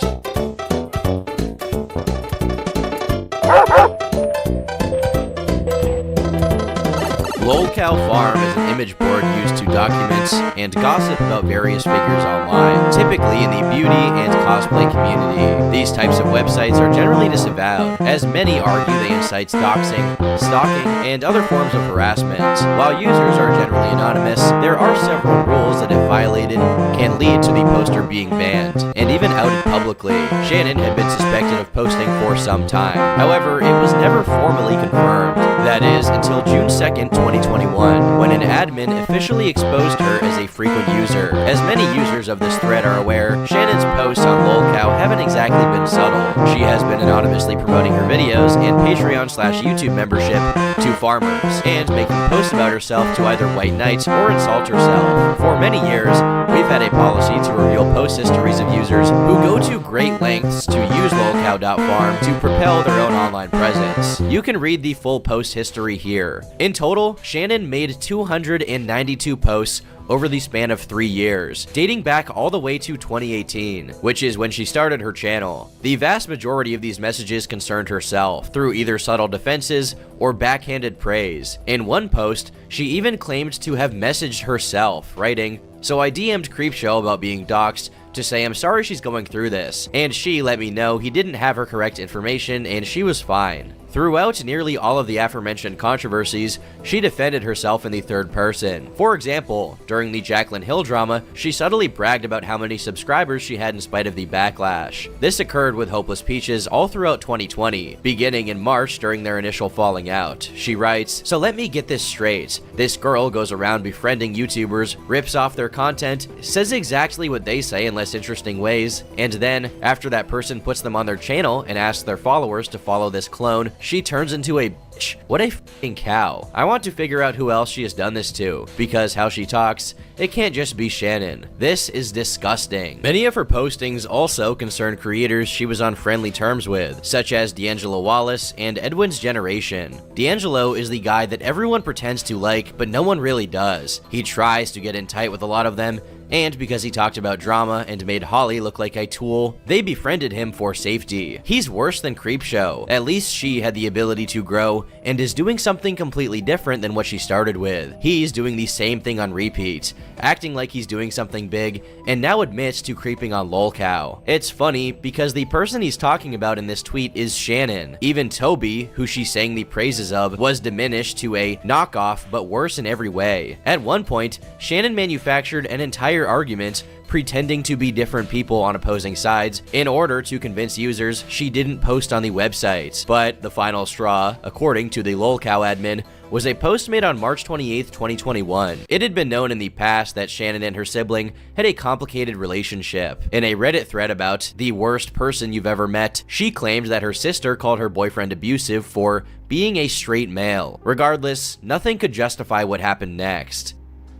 Lolcow Farm is an image board used to document and gossip about various figures online, typically in the beauty and cosplay community. These types of websites are generally disavowed, as many argue they incite doxing, stalking, and other forms of harassment. While users are generally anonymous, there are several rules that, if violated, can lead to the poster being banned, and even outed publicly. Shannon had been suspected of posting for some time. However, it was never formally confirmed. That is, until June 2nd, 2021, when an admin officially exposed her as a frequent user. As many users of this thread are aware, Shannon's posts on Lolcow haven't exactly been subtle. She has been anonymously promoting her videos and Patreon/YouTube membership to farmers, and making posts about herself to either white knight or insult herself. For many years, we've had a policy to reveal post histories of users who go to great lengths to use lolcow.farm to propel their own online presence. You can read the full post history here. In total, Shannon made 292 posts over the span of 3 years, dating back all the way to 2018, which is when she started her channel. The vast majority of these messages concerned herself, through either subtle defenses or backhanded praise. In one post, she even claimed to have messaged herself, writing, "So I DM'd Creepshow about being doxxed to say I'm sorry she's going through this, and she let me know he didn't have her correct information and she was fine." Throughout nearly all of the aforementioned controversies, she defended herself in the third person. For example, during the Jaclyn Hill drama, she subtly bragged about how many subscribers she had in spite of the backlash. This occurred with Hopeless Peaches all throughout 2020, beginning in March during their initial falling out. She writes, "So let me get this straight. This girl goes around befriending YouTubers, rips off their content, says exactly what they say in less interesting ways, and then, after that person puts them on their channel and asks their followers to follow this clone, she turns into a bitch. What a f***ing cow. I want to figure out who else she has done this to, because how she talks, it can't just be Shannon. This is disgusting." Many of her postings also concern creators she was on friendly terms with, such as D'Angelo Wallace and Edwin's Generation. D'Angelo is the guy that everyone pretends to like, but no one really does. He tries to get in tight with a lot of them, and because he talked about drama and made Holly look like a tool, they befriended him for safety. He's worse than Creepshow. At least she had the ability to grow and is doing something completely different than what she started with. He's doing the same thing on repeat, acting like he's doing something big, and now admits to creeping on Lolcow. It's funny because the person he's talking about in this tweet is Shannon. Even Toby, who she sang the praises of, was diminished to a knockoff but worse in every way. At one point, Shannon manufactured an entire argument pretending to be different people on opposing sides in order to convince users she didn't post on the website. But the final straw, according to the Lolcow admin, was a post made on March 28th, 2021. It had been known in the past that Shannon and her sibling had a complicated relationship. In a Reddit thread about the worst person you've ever met, she claimed that her sister called her boyfriend abusive for being a straight male. Regardless, nothing could justify what happened next.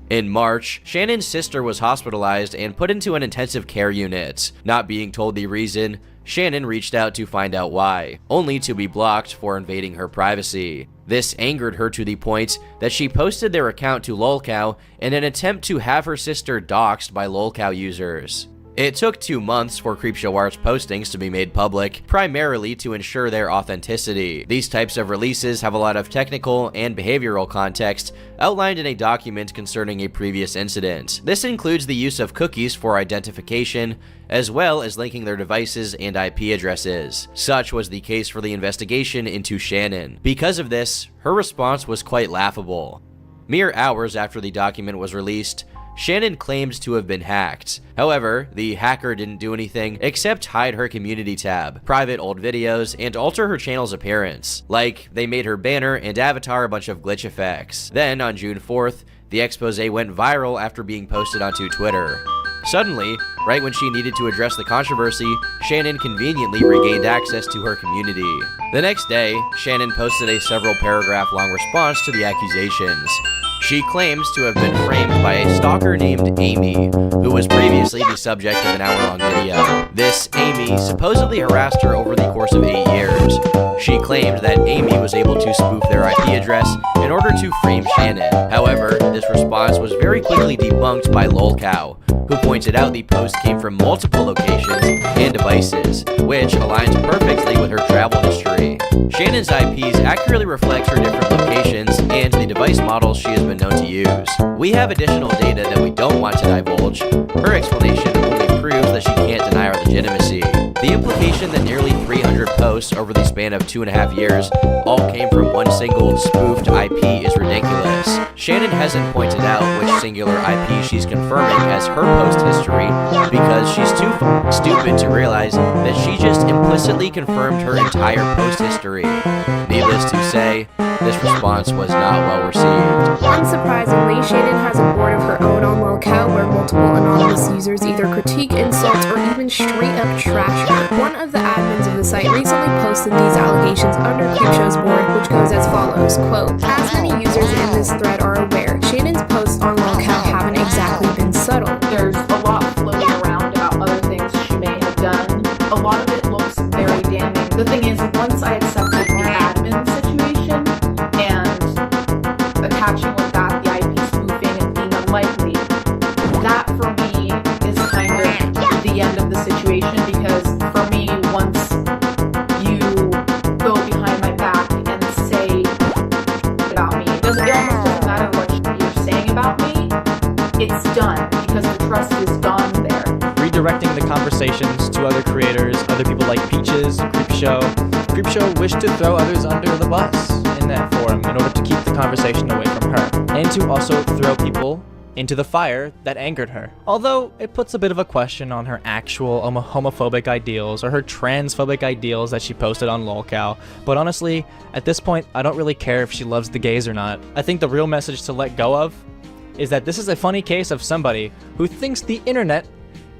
In March, Shannon's sister was hospitalized and put into an intensive care unit. Not being told the reason, Shannon reached out to find out why, only to be blocked for invading her privacy. This angered her to the point that she posted their account to Lolcow in an attempt to have her sister doxxed by Lolcow users. It took 2 months for Creepshow Art's postings to be made public, primarily to ensure their authenticity. These types of releases have a lot of technical and behavioral context outlined in a document concerning a previous incident. This includes the use of cookies for identification, as well as linking their devices and IP addresses. Such was the case for the investigation into Shannon. Because of this, her response was quite laughable. Mere hours after the document was released, Shannon claims to have been hacked. However, the hacker didn't do anything except hide her community tab, private old videos, and alter her channel's appearance. Like, they made her banner and avatar a bunch of glitch effects. Then, on June 4th, the expose went viral after being posted onto Twitter. Suddenly, right when she needed to address the controversy, Shannon conveniently regained access to her community. The next day, Shannon posted a several paragraph long response to the accusations. She claims to have been framed by a stalker named Amy, who was previously the subject of an hour-long video. This Amy supposedly harassed her over the course of 8 years. She claimed that Amy was able to spoof their IP address in order to frame Shannon. However, this response was very quickly debunked by LolCow, who pointed out the post came from multiple locations and devices, which aligns perfectly with her travel history. Shannon's IPs accurately reflect her different locations and the device models she has been known to use. We have additional data that we don't want to divulge. Her explanation only proves that she can't deny our legitimacy. The implication that nearly 300 posts over the span of 2.5 years all came from one single spoofed IP is ridiculous. Shannon hasn't pointed out which singular IP she's confirming as her post history because she's too stupid to realize that she just implicitly confirmed her entire post history. Needless to say, this response was not well received. Unsurprisingly, Shannon has a board of her own on LolCow where multiple anonymous users either critique, insult, or even straight up trash her. One of the admins of the site recently posted these allegations under Creepshow's board, which goes as follows, quote, "As many users in this thread are aware, Shannon's posts on LolCow haven't exactly been subtle. There's a lot floating around about other things she may have done. A lot of it looks very damning. The thing is, once I accepted the admin situation and attaching with that the IP spoofing and being unlikely, that for me is kind of the end of the situation, because for me, once you go behind my back and say about me, it almost doesn't matter what you're saying about me, it's done, because the trust is gone there. Redirecting the conversations to other creators, other people like Peaches, Creepshow. Creepshow wished to throw others under the bus in that forum in order to keep the conversation away from her, and to also throw people into the fire that angered her. Although it puts a bit of a question on her actual homophobic ideals or her transphobic ideals that she posted on LolCow, but honestly, at this point, I don't really care if she loves the gays or not. I think the real message to let go of is that this is a funny case of somebody who thinks the internet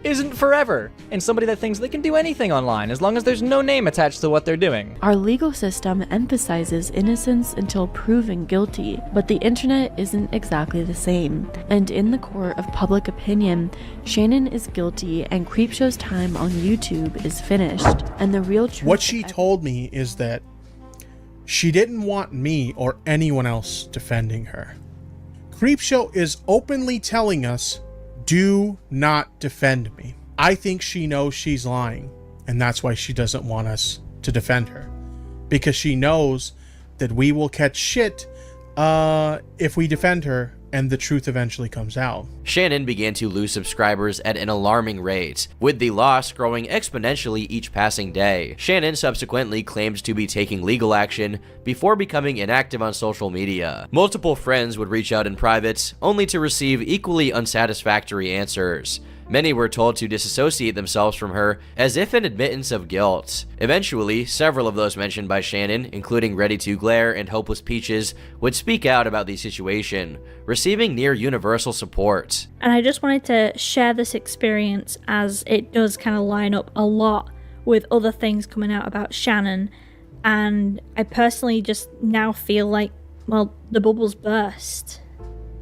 isn't forever, and somebody that thinks they can do anything online as long as there's no name attached to what they're doing. Our legal system emphasizes innocence until proven guilty, but the internet isn't exactly the same. And in the court of public opinion, Shannon is guilty and Creepshow's time on YouTube is finished. And the real truth— What she told me is that she didn't want me or anyone else defending her. Creepshow is openly telling us, do not defend me. I think she knows she's lying, and that's why she doesn't want us to defend her. Because she knows that we will catch shit if we defend her, and the truth eventually comes out. Shannon began to lose subscribers at an alarming rate, with the loss growing exponentially each passing day. Shannon subsequently claimed to be taking legal action before becoming inactive on social media. Multiple friends would reach out in private, only to receive equally unsatisfactory answers. Many were told to disassociate themselves from her, as if in admittance of guilt. Eventually, several of those mentioned by Shannon, including Ready to Glare and Hopeless Peaches, would speak out about the situation, receiving near universal support. And I just wanted to share this experience, as it does kind of line up a lot with other things coming out about Shannon, and I personally just now feel like, well, the bubble's burst,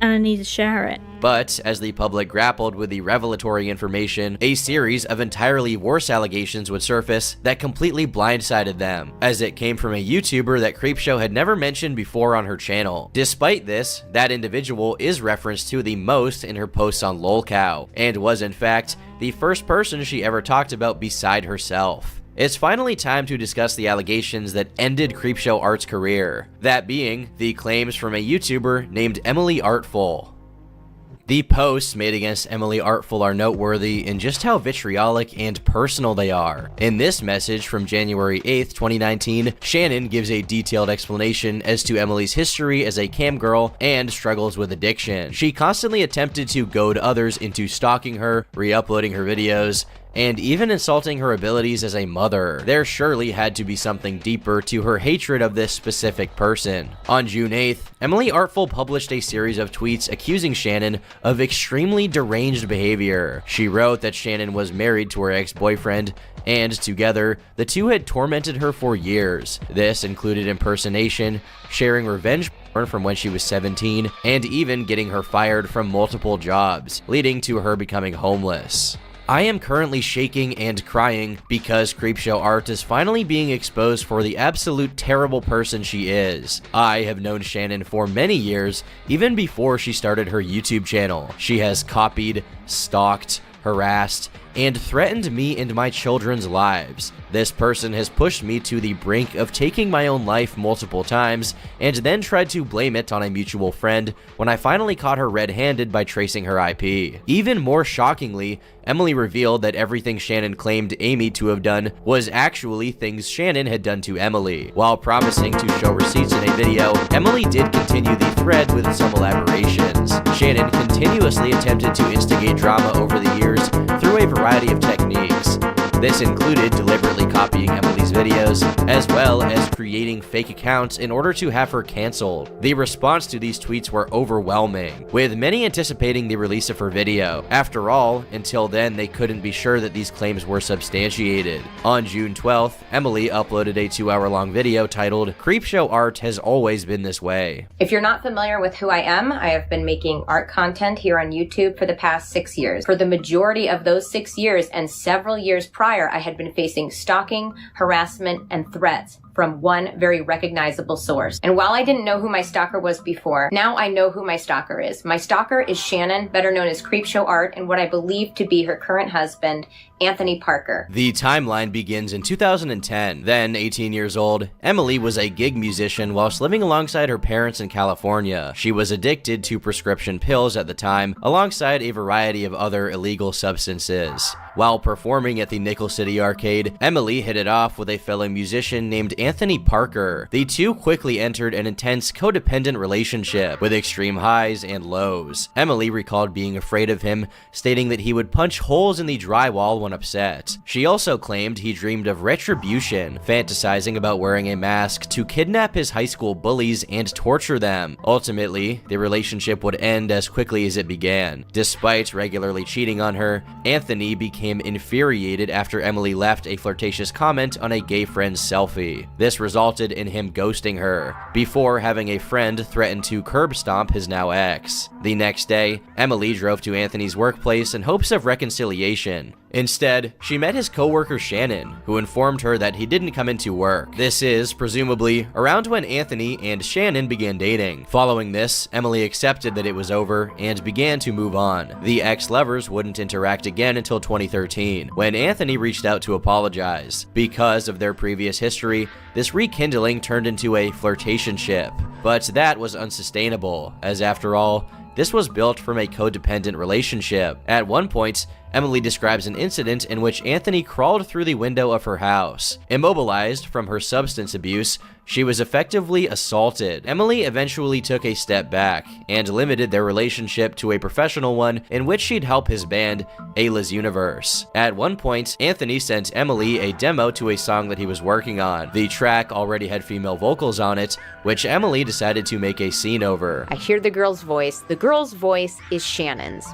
and I need to share it. But as the public grappled with the revelatory information, a series of entirely worse allegations would surface that completely blindsided them, as it came from a YouTuber that Creepshow had never mentioned before on her channel. Despite this, that individual is referenced to the most in her posts on LolCow, and was in fact the first person she ever talked about beside herself. It's finally time to discuss the allegations that ended Creepshow Art's career, that being the claims from a YouTuber named Emily Artful. The posts made against Emily Artful are noteworthy in just how vitriolic and personal they are. In this message from January 8th, 2019, Shannon gives a detailed explanation as to Emily's history as a cam girl and struggles with addiction. She constantly attempted to goad others into stalking her, re-uploading her videos, and even insulting her abilities as a mother. There surely had to be something deeper to her hatred of this specific person. On June 8th, Emily Artful published a series of tweets accusing Shannon of extremely deranged behavior. She wrote that Shannon was married to her ex-boyfriend, and together, the two had tormented her for years. This included impersonation, sharing revenge porn from when she was 17, and even getting her fired from multiple jobs, leading to her becoming homeless. I am currently shaking and crying because Creepshow Art is finally being exposed for the absolute terrible person she is. I have known Shannon for many years, even before she started her YouTube channel. She has copied, stalked, harassed, and threatened me and my children's lives. This person has pushed me to the brink of taking my own life multiple times, and then tried to blame it on a mutual friend when I finally caught her red-handed by tracing her IP. Even more shockingly, Emily revealed that everything Shannon claimed Amy to have done was actually things Shannon had done to Emily. While promising to show receipts in a video, Emily did continue the thread with some elaborations. Shannon continuously attempted to instigate drama over the years through a variety of techniques. This included deliberately copying Emily's videos, as well as creating fake accounts in order to have her canceled. The response to these tweets were overwhelming, with many anticipating the release of her video. After all, until then, they couldn't be sure that these claims were substantiated. On June 12th, Emily uploaded a 2-hour-long video titled, "Creepshow Art Has Always Been This Way." If you're not familiar with who I am, I have been making art content here on YouTube for the past 6 years. For the majority of those 6 years and several years prior, I had been facing stalking, harassment, and threats from one very recognizable source. And while I didn't know who my stalker was before, now I know who my stalker is. My stalker is Shannon, better known as Creepshow Art, and what I believe to be her current husband, Anthony Parker. The timeline begins in 2010. Then, 18 years old, Emily was a gig musician whilst living alongside her parents in California. She was addicted to prescription pills at the time, alongside a variety of other illegal substances. While performing at the Nickel City Arcade, Emily hit it off with a fellow musician named Anthony Parker. The two quickly entered an intense codependent relationship with extreme highs and lows. Emily recalled being afraid of him, stating that he would punch holes in the drywall when upset. She also claimed he dreamed of retribution, fantasizing about wearing a mask to kidnap his high school bullies and torture them. Ultimately, the relationship would end as quickly as it began. Despite regularly cheating on her, Anthony became infuriated after Emily left a flirtatious comment on a gay friend's selfie. This resulted in him ghosting her, before having a friend threaten to curb stomp his now ex. The next day, Emily drove to Anthony's workplace in hopes of reconciliation. Instead, she met his coworker Shannon, who informed her that he didn't come into work. This is, presumably, around when Anthony and Shannon began dating. Following this, Emily accepted that it was over and began to move on. The ex-lovers wouldn't interact again until 2013, when Anthony reached out to apologize. Because of their previous history, this rekindling turned into a flirtationship. But that was unsustainable, as after all, this was built from a codependent relationship. At one point, Emily describes an incident in which Anthony crawled through the window of her house. Immobilized from her substance abuse, she was effectively assaulted. Emily eventually took a step back and limited their relationship to a professional one in which she'd help his band, Ayla's Universe. At one point, Anthony sent Emily a demo to a song that he was working on. The track already had female vocals on it, which Emily decided to make a scene over. I hear the girl's voice. The girl's voice is Shannon's.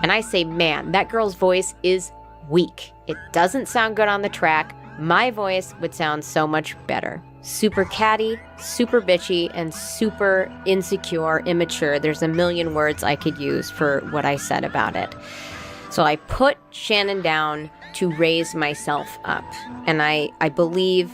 And I say, man, that girl's voice is weak. It doesn't sound good on the track. My voice would sound so much better. Super catty, super bitchy, and super insecure, immature. There's a million words I could use for what I said about it. So I put Shannon down to raise myself up. And I believe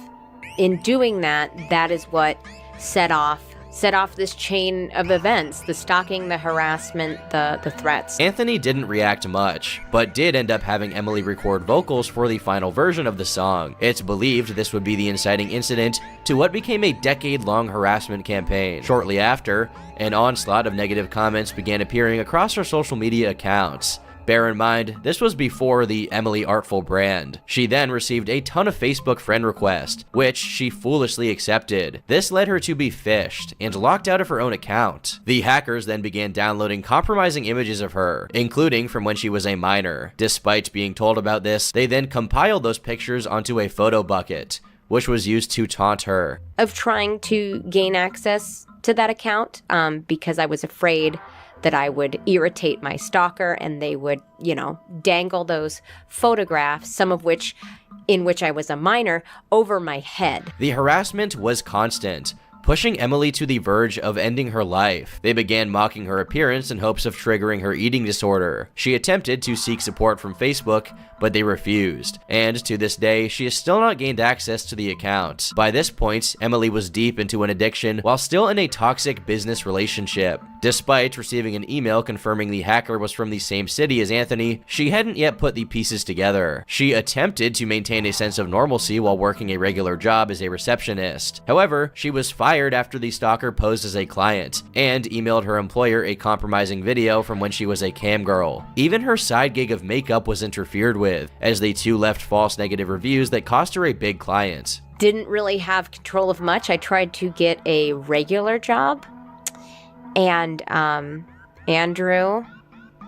in doing that, that is what set off set off this chain of events, the stalking, the harassment, the threats. Anthony didn't react much, but did end up having Emily record vocals for the final version of the song. It's believed this would be the inciting incident to what became a decade-long harassment campaign. Shortly after, an onslaught of negative comments began appearing across her social media accounts. Bear in mind, this was before the Emily Artful brand. She then received a ton of Facebook friend requests, which she foolishly accepted. This led her to be phished and locked out of her own account. The hackers then began downloading compromising images of her, including from when she was a minor. Despite being told about this, they then compiled those pictures onto a photo bucket, which was used to taunt her. Of trying to gain access to that account, because I was afraid that I would irritate my stalker and they would, dangle those photographs, some of which in which I was a minor, over my head. The harassment was constant, pushing Emily to the verge of ending her life. They began mocking her appearance in hopes of triggering her eating disorder. She attempted to seek support from Facebook, but they refused, and to this day, she has still not gained access to the account. By this point, Emily was deep into an addiction while still in a toxic business relationship. Despite receiving an email confirming the hacker was from the same city as Anthony, she hadn't yet put the pieces together. She attempted to maintain a sense of normalcy while working a regular job as a receptionist. However, she was fired after the stalker posed as a client, and emailed her employer a compromising video from when she was a cam girl. Even her side gig of makeup was interfered with, as the two left false negative reviews that cost her a big client. Didn't really have control of much. I tried to get a regular job, and Andrew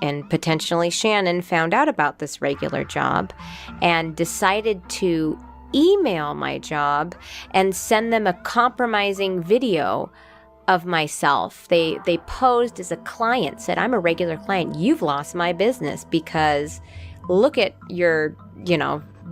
and potentially Shannon found out about this regular job and decided to email my job and send them a compromising video of myself. They posed as a client, said, "I'm a regular client. You've lost my business because look at your,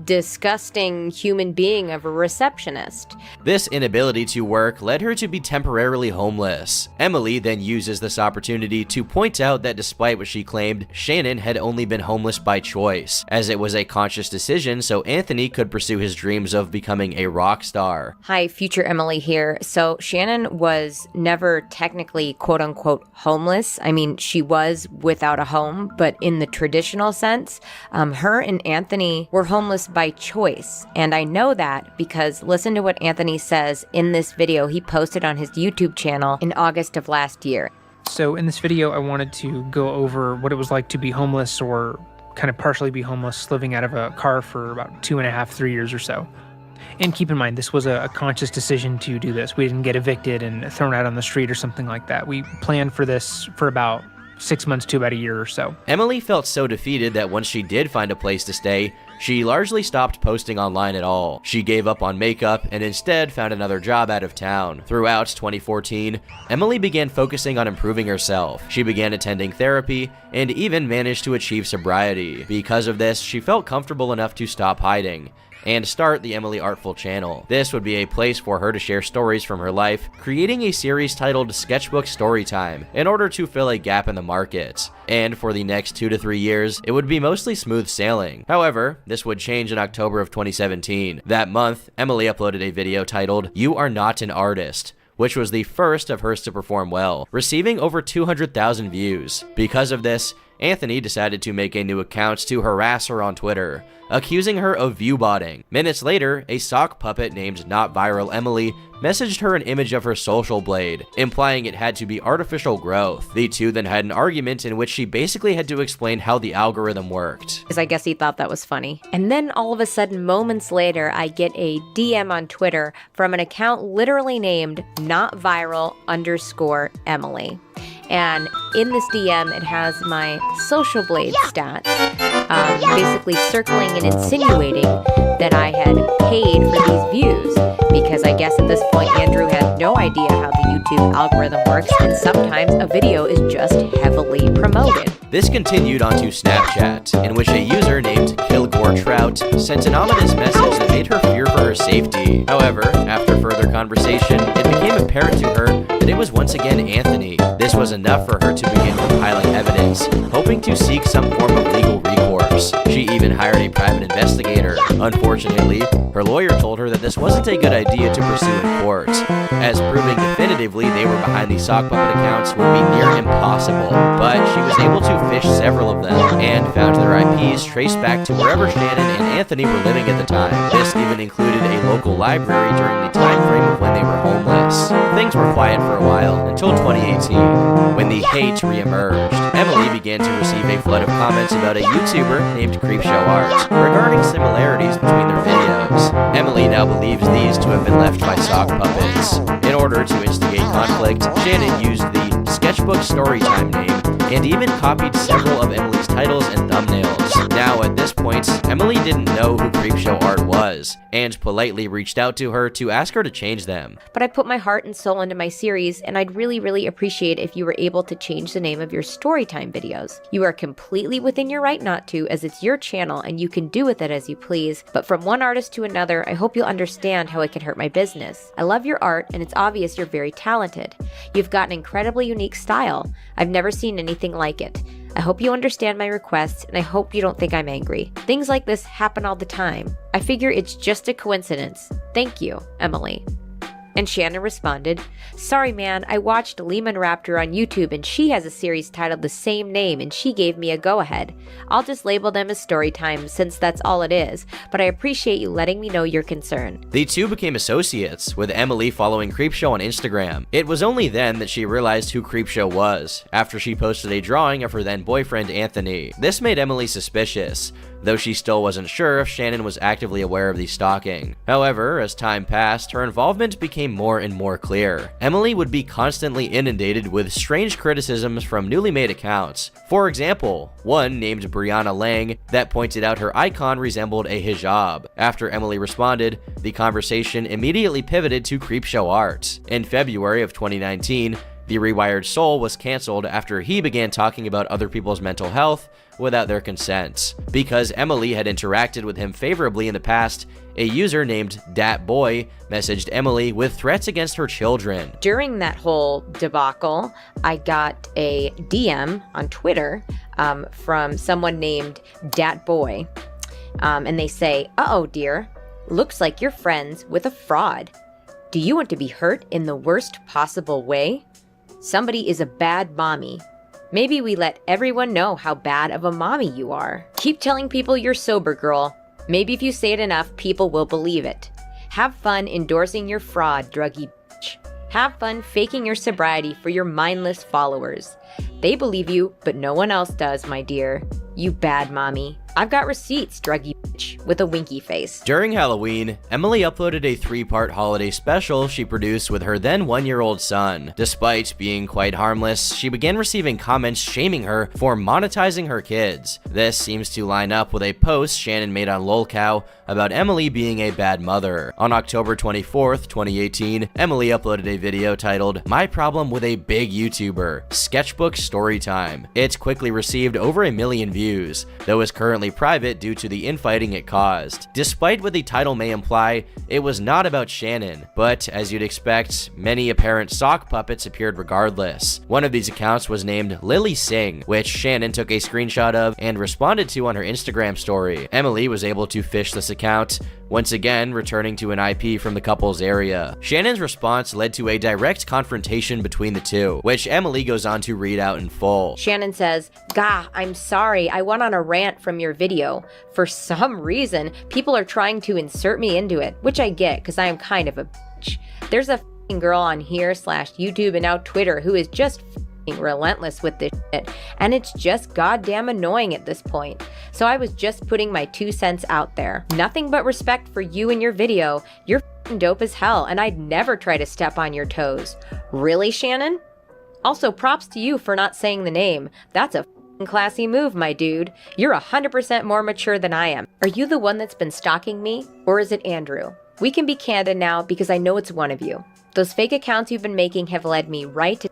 disgusting human being of a receptionist." This inability to work led her to be temporarily homeless. Emily then uses this opportunity to point out that despite what she claimed, Shannon had only been homeless by choice, as it was a conscious decision so Anthony could pursue his dreams of becoming a rock star. Hi, future Emily here. So Shannon was never technically quote unquote homeless. I mean, she was without a home, but in the traditional sense, her and Anthony were homeless by choice. And I know that because listen to what Anthony says in this video he posted on his YouTube channel in August of last year. So in this video, I wanted to go over what it was like to be homeless, or kind of partially be homeless, living out of a car for about 2.5, 3 years or so. And keep in mind, this was a conscious decision to do this. We didn't get evicted and thrown out on the street or something like that. We planned for this for about 6 months to about a year or so. Emily felt so defeated that once she did find a place to stay, she largely stopped posting online at all. She gave up on makeup and instead found another job out of town. Throughout 2014, Emily began focusing on improving herself. She began attending therapy and even managed to achieve sobriety. Because of this, she felt comfortable enough to stop hiding and start the Emily Artful channel. This would be a place for her to share stories from her life, creating a series titled Sketchbook Storytime in order to fill a gap in the market. And for the next 2 to 3 years, it would be mostly smooth sailing. However, this would change in October of 2017. That month, Emily uploaded a video titled "You Are Not an Artist," which was the first of hers to perform well, receiving over 200,000 views. Because of this, Anthony decided to make a new account to harass her on Twitter, accusing her of view-botting. Minutes later, a sock puppet named Not Viral Emily messaged her an image of her social blade, implying it had to be artificial growth. The two then had an argument in which she basically had to explain how the algorithm worked. Because I guess he thought that was funny. And then all of a sudden, moments later, I get a DM on Twitter from an account literally named Not Viral _Emily. And in this DM, it has my social blade stats, basically circling and insinuating that I had paid for these views, because I guess at this point Andrew had no idea how the YouTube algorithm works, and sometimes a video is just heavily promoted. This continued onto Snapchat, in which a user named Kilgore Trout sent an ominous message that made her fear for her safety. However, after further conversation, it became apparent to her that it was once again Anthony. This was enough for her to begin compiling evidence, hoping to seek some form of legal recourse. videos. She even hired a private investigator. Unfortunately, her lawyer told her that this wasn't a good idea to pursue in court, as proving definitively they were behind these sock puppet accounts would be near impossible. But she was able to fish several of them, and found their IPs traced back to wherever Shannon and Anthony were living at the time. This even included a local library during the time frame of when they were homeless. Things were quiet for a while, until 2018, when the hate re-emerged. Emily began to receive a flood of comments about a YouTuber named Creepshow Art, regarding similarities between their videos. Emily now believes these to have been left by sock puppets. In order to instigate conflict, Shannon used the Sketchbook Storytime name, and even copied several of Emily's titles and thumbnails. Now, at this point, Emily didn't know who Creepshow Art was, and politely reached out to her to ask her to change them. But I put my heart and soul into my series, and I'd really appreciate if you were able to change the name of your Storytime videos. You are completely within your right not to, as it's your channel and you can do with it as you please, but from one artist to another, I hope you'll understand how it can hurt my business. I love your art, and it's obvious you're very talented. You've got an incredibly unique style. I've never seen anything like it. I hope you understand my requests, and I hope you don't think I'm angry. Things like this happen all the time. I figure it's just a coincidence. Thank you, Emily. And Shannon responded, "Sorry man, I watched Lehman Raptor on YouTube and she has a series titled the same name and she gave me a go-ahead. I'll just label them as Storytime since that's all it is, but I appreciate you letting me know your concern." The two became associates, with Emily following Creepshow on Instagram. It was only then that she realized who Creepshow was, after she posted a drawing of her then boyfriend Anthony. This made Emily suspicious, though she still wasn't sure if Shannon was actively aware of the stalking. However, as time passed, her involvement became more and more clear. Emily would be constantly inundated with strange criticisms from newly made accounts. For example, one named Brianna Lang that pointed out her icon resembled a hijab. After Emily responded, the conversation immediately pivoted to Creepshow Art. In February of 2019, The Rewired Soul was canceled after he began talking about other people's mental health without their consent. Because Emily had interacted with him favorably in the past, a user named DatBoy messaged Emily with threats against her children. During that whole debacle, I got a DM on Twitter from someone named DatBoy, and they say, "Uh-oh, dear, looks like you're friends with a fraud. Do you want to be hurt in the worst possible way? Somebody is a bad mommy. Maybe we let everyone know how bad of a mommy you are. Keep telling people you're sober, girl. Maybe if you say it enough, people will believe it. Have fun endorsing your fraud, druggy bitch. Have fun faking your sobriety for your mindless followers. They believe you, but no one else does, my dear. You bad mommy. I've got receipts, druggy bitch," with a winky face. During Halloween, Emily uploaded a 3-part holiday special she produced with her then 1-year-old son. Despite being quite harmless, she began receiving comments shaming her for monetizing her kids. This seems to line up with a post Shannon made on LolCow about Emily being a bad mother. On October 24th, 2018, Emily uploaded a video titled "My Problem with a Big YouTuber, Sketchbook Storytime." It quickly received over 1 million views, though is currently private due to the infighting it caused. Despite what the title may imply, it was not about Shannon, but as you'd expect, many apparent sock puppets appeared regardless. One of these accounts was named Lily Singh, which Shannon took a screenshot of and responded to on her Instagram story. Emily was able to fish this account, once again returning to an IP from the couple's area. Shannon's response led to a direct confrontation between the two, which Emily goes on to read out in full. Shannon says, "Gah, I'm sorry, I went on a rant from your video. For some reason, people are trying to insert me into it, which I get, because I am kind of a bitch. There's a f***ing girl on here /YouTube and now Twitter who is just relentless with this shit, and it's just goddamn annoying at this point. So I was just putting my 2 cents out there. Nothing but respect for you and your video. You're f***ing dope as hell, and I'd never try to step on your toes." Really, Shannon? Also, props to you for not saying the name. That's a f***ing classy move, my dude. You're 100% more mature than I am. Are you the one that's been stalking me, or is it Andrew? We can be candid now because I know it's one of you. Those fake accounts you've been making have led me right to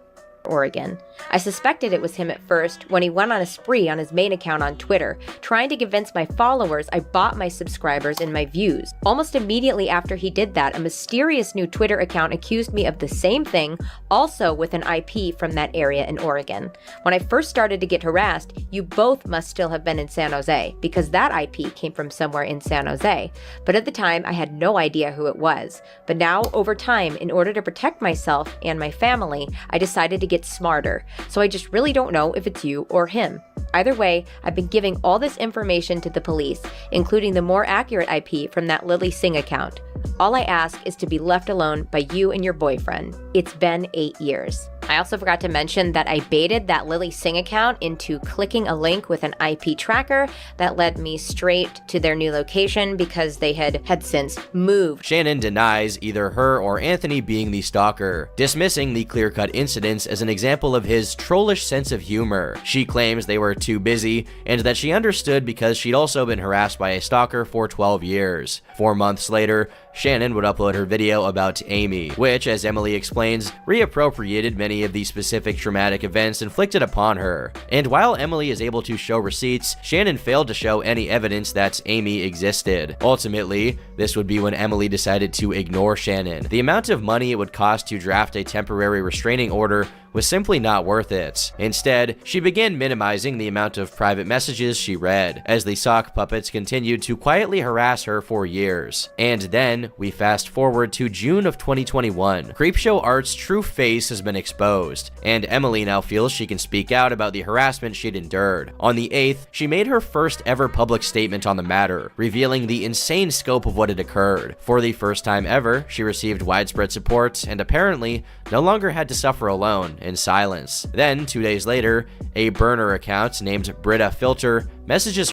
Oregon. I suspected it was him at first when he went on a spree on his main account on Twitter, trying to convince my followers I bought my subscribers and my views. Almost immediately after he did that, a mysterious new Twitter account accused me of the same thing, also with an IP from that area in Oregon. When I first started to get harassed, you both must still have been in San Jose, because that IP came from somewhere in San Jose. But at the time, I had no idea who it was. But now, over time, in order to protect myself and my family, I decided to get smarter. So I just really don't know if it's you or him. Either way, I've been giving all this information to the police, including the more accurate IP from that Lily Singh account. All I ask is to be left alone by you and your boyfriend. It's been 8 years. I also forgot to mention that I baited that Lily Singh account into clicking a link with an IP tracker that led me straight to their new location because they had since moved. Shannon denies either her or Anthony being the stalker, dismissing the clear-cut incidents as an example of his trollish sense of humor. She claims they were too busy and that she understood because she'd also been harassed by a stalker for 12 years. 4 months later, Shannon would upload her video about Amy, which, as Emily explains, reappropriated many of the specific traumatic events inflicted upon her. And while Emily is able to show receipts, Shannon failed to show any evidence that Amy existed. Ultimately, this would be when Emily decided to ignore Shannon. The amount of money it would cost to draft a temporary restraining order was simply not worth it. Instead, she began minimizing the amount of private messages she read, as the sock puppets continued to quietly harass her for years. And then, we fast forward to June of 2021. Creepshow Art's true face has been exposed, and Emily now feels she can speak out about the harassment she'd endured. On the 8th, she made her first ever public statement on the matter, revealing the insane scope of what had occurred. For the first time ever, she received widespread support, and apparently, no longer had to suffer alone in silence. Then, 2 days later, a burner account named Britta Filter messages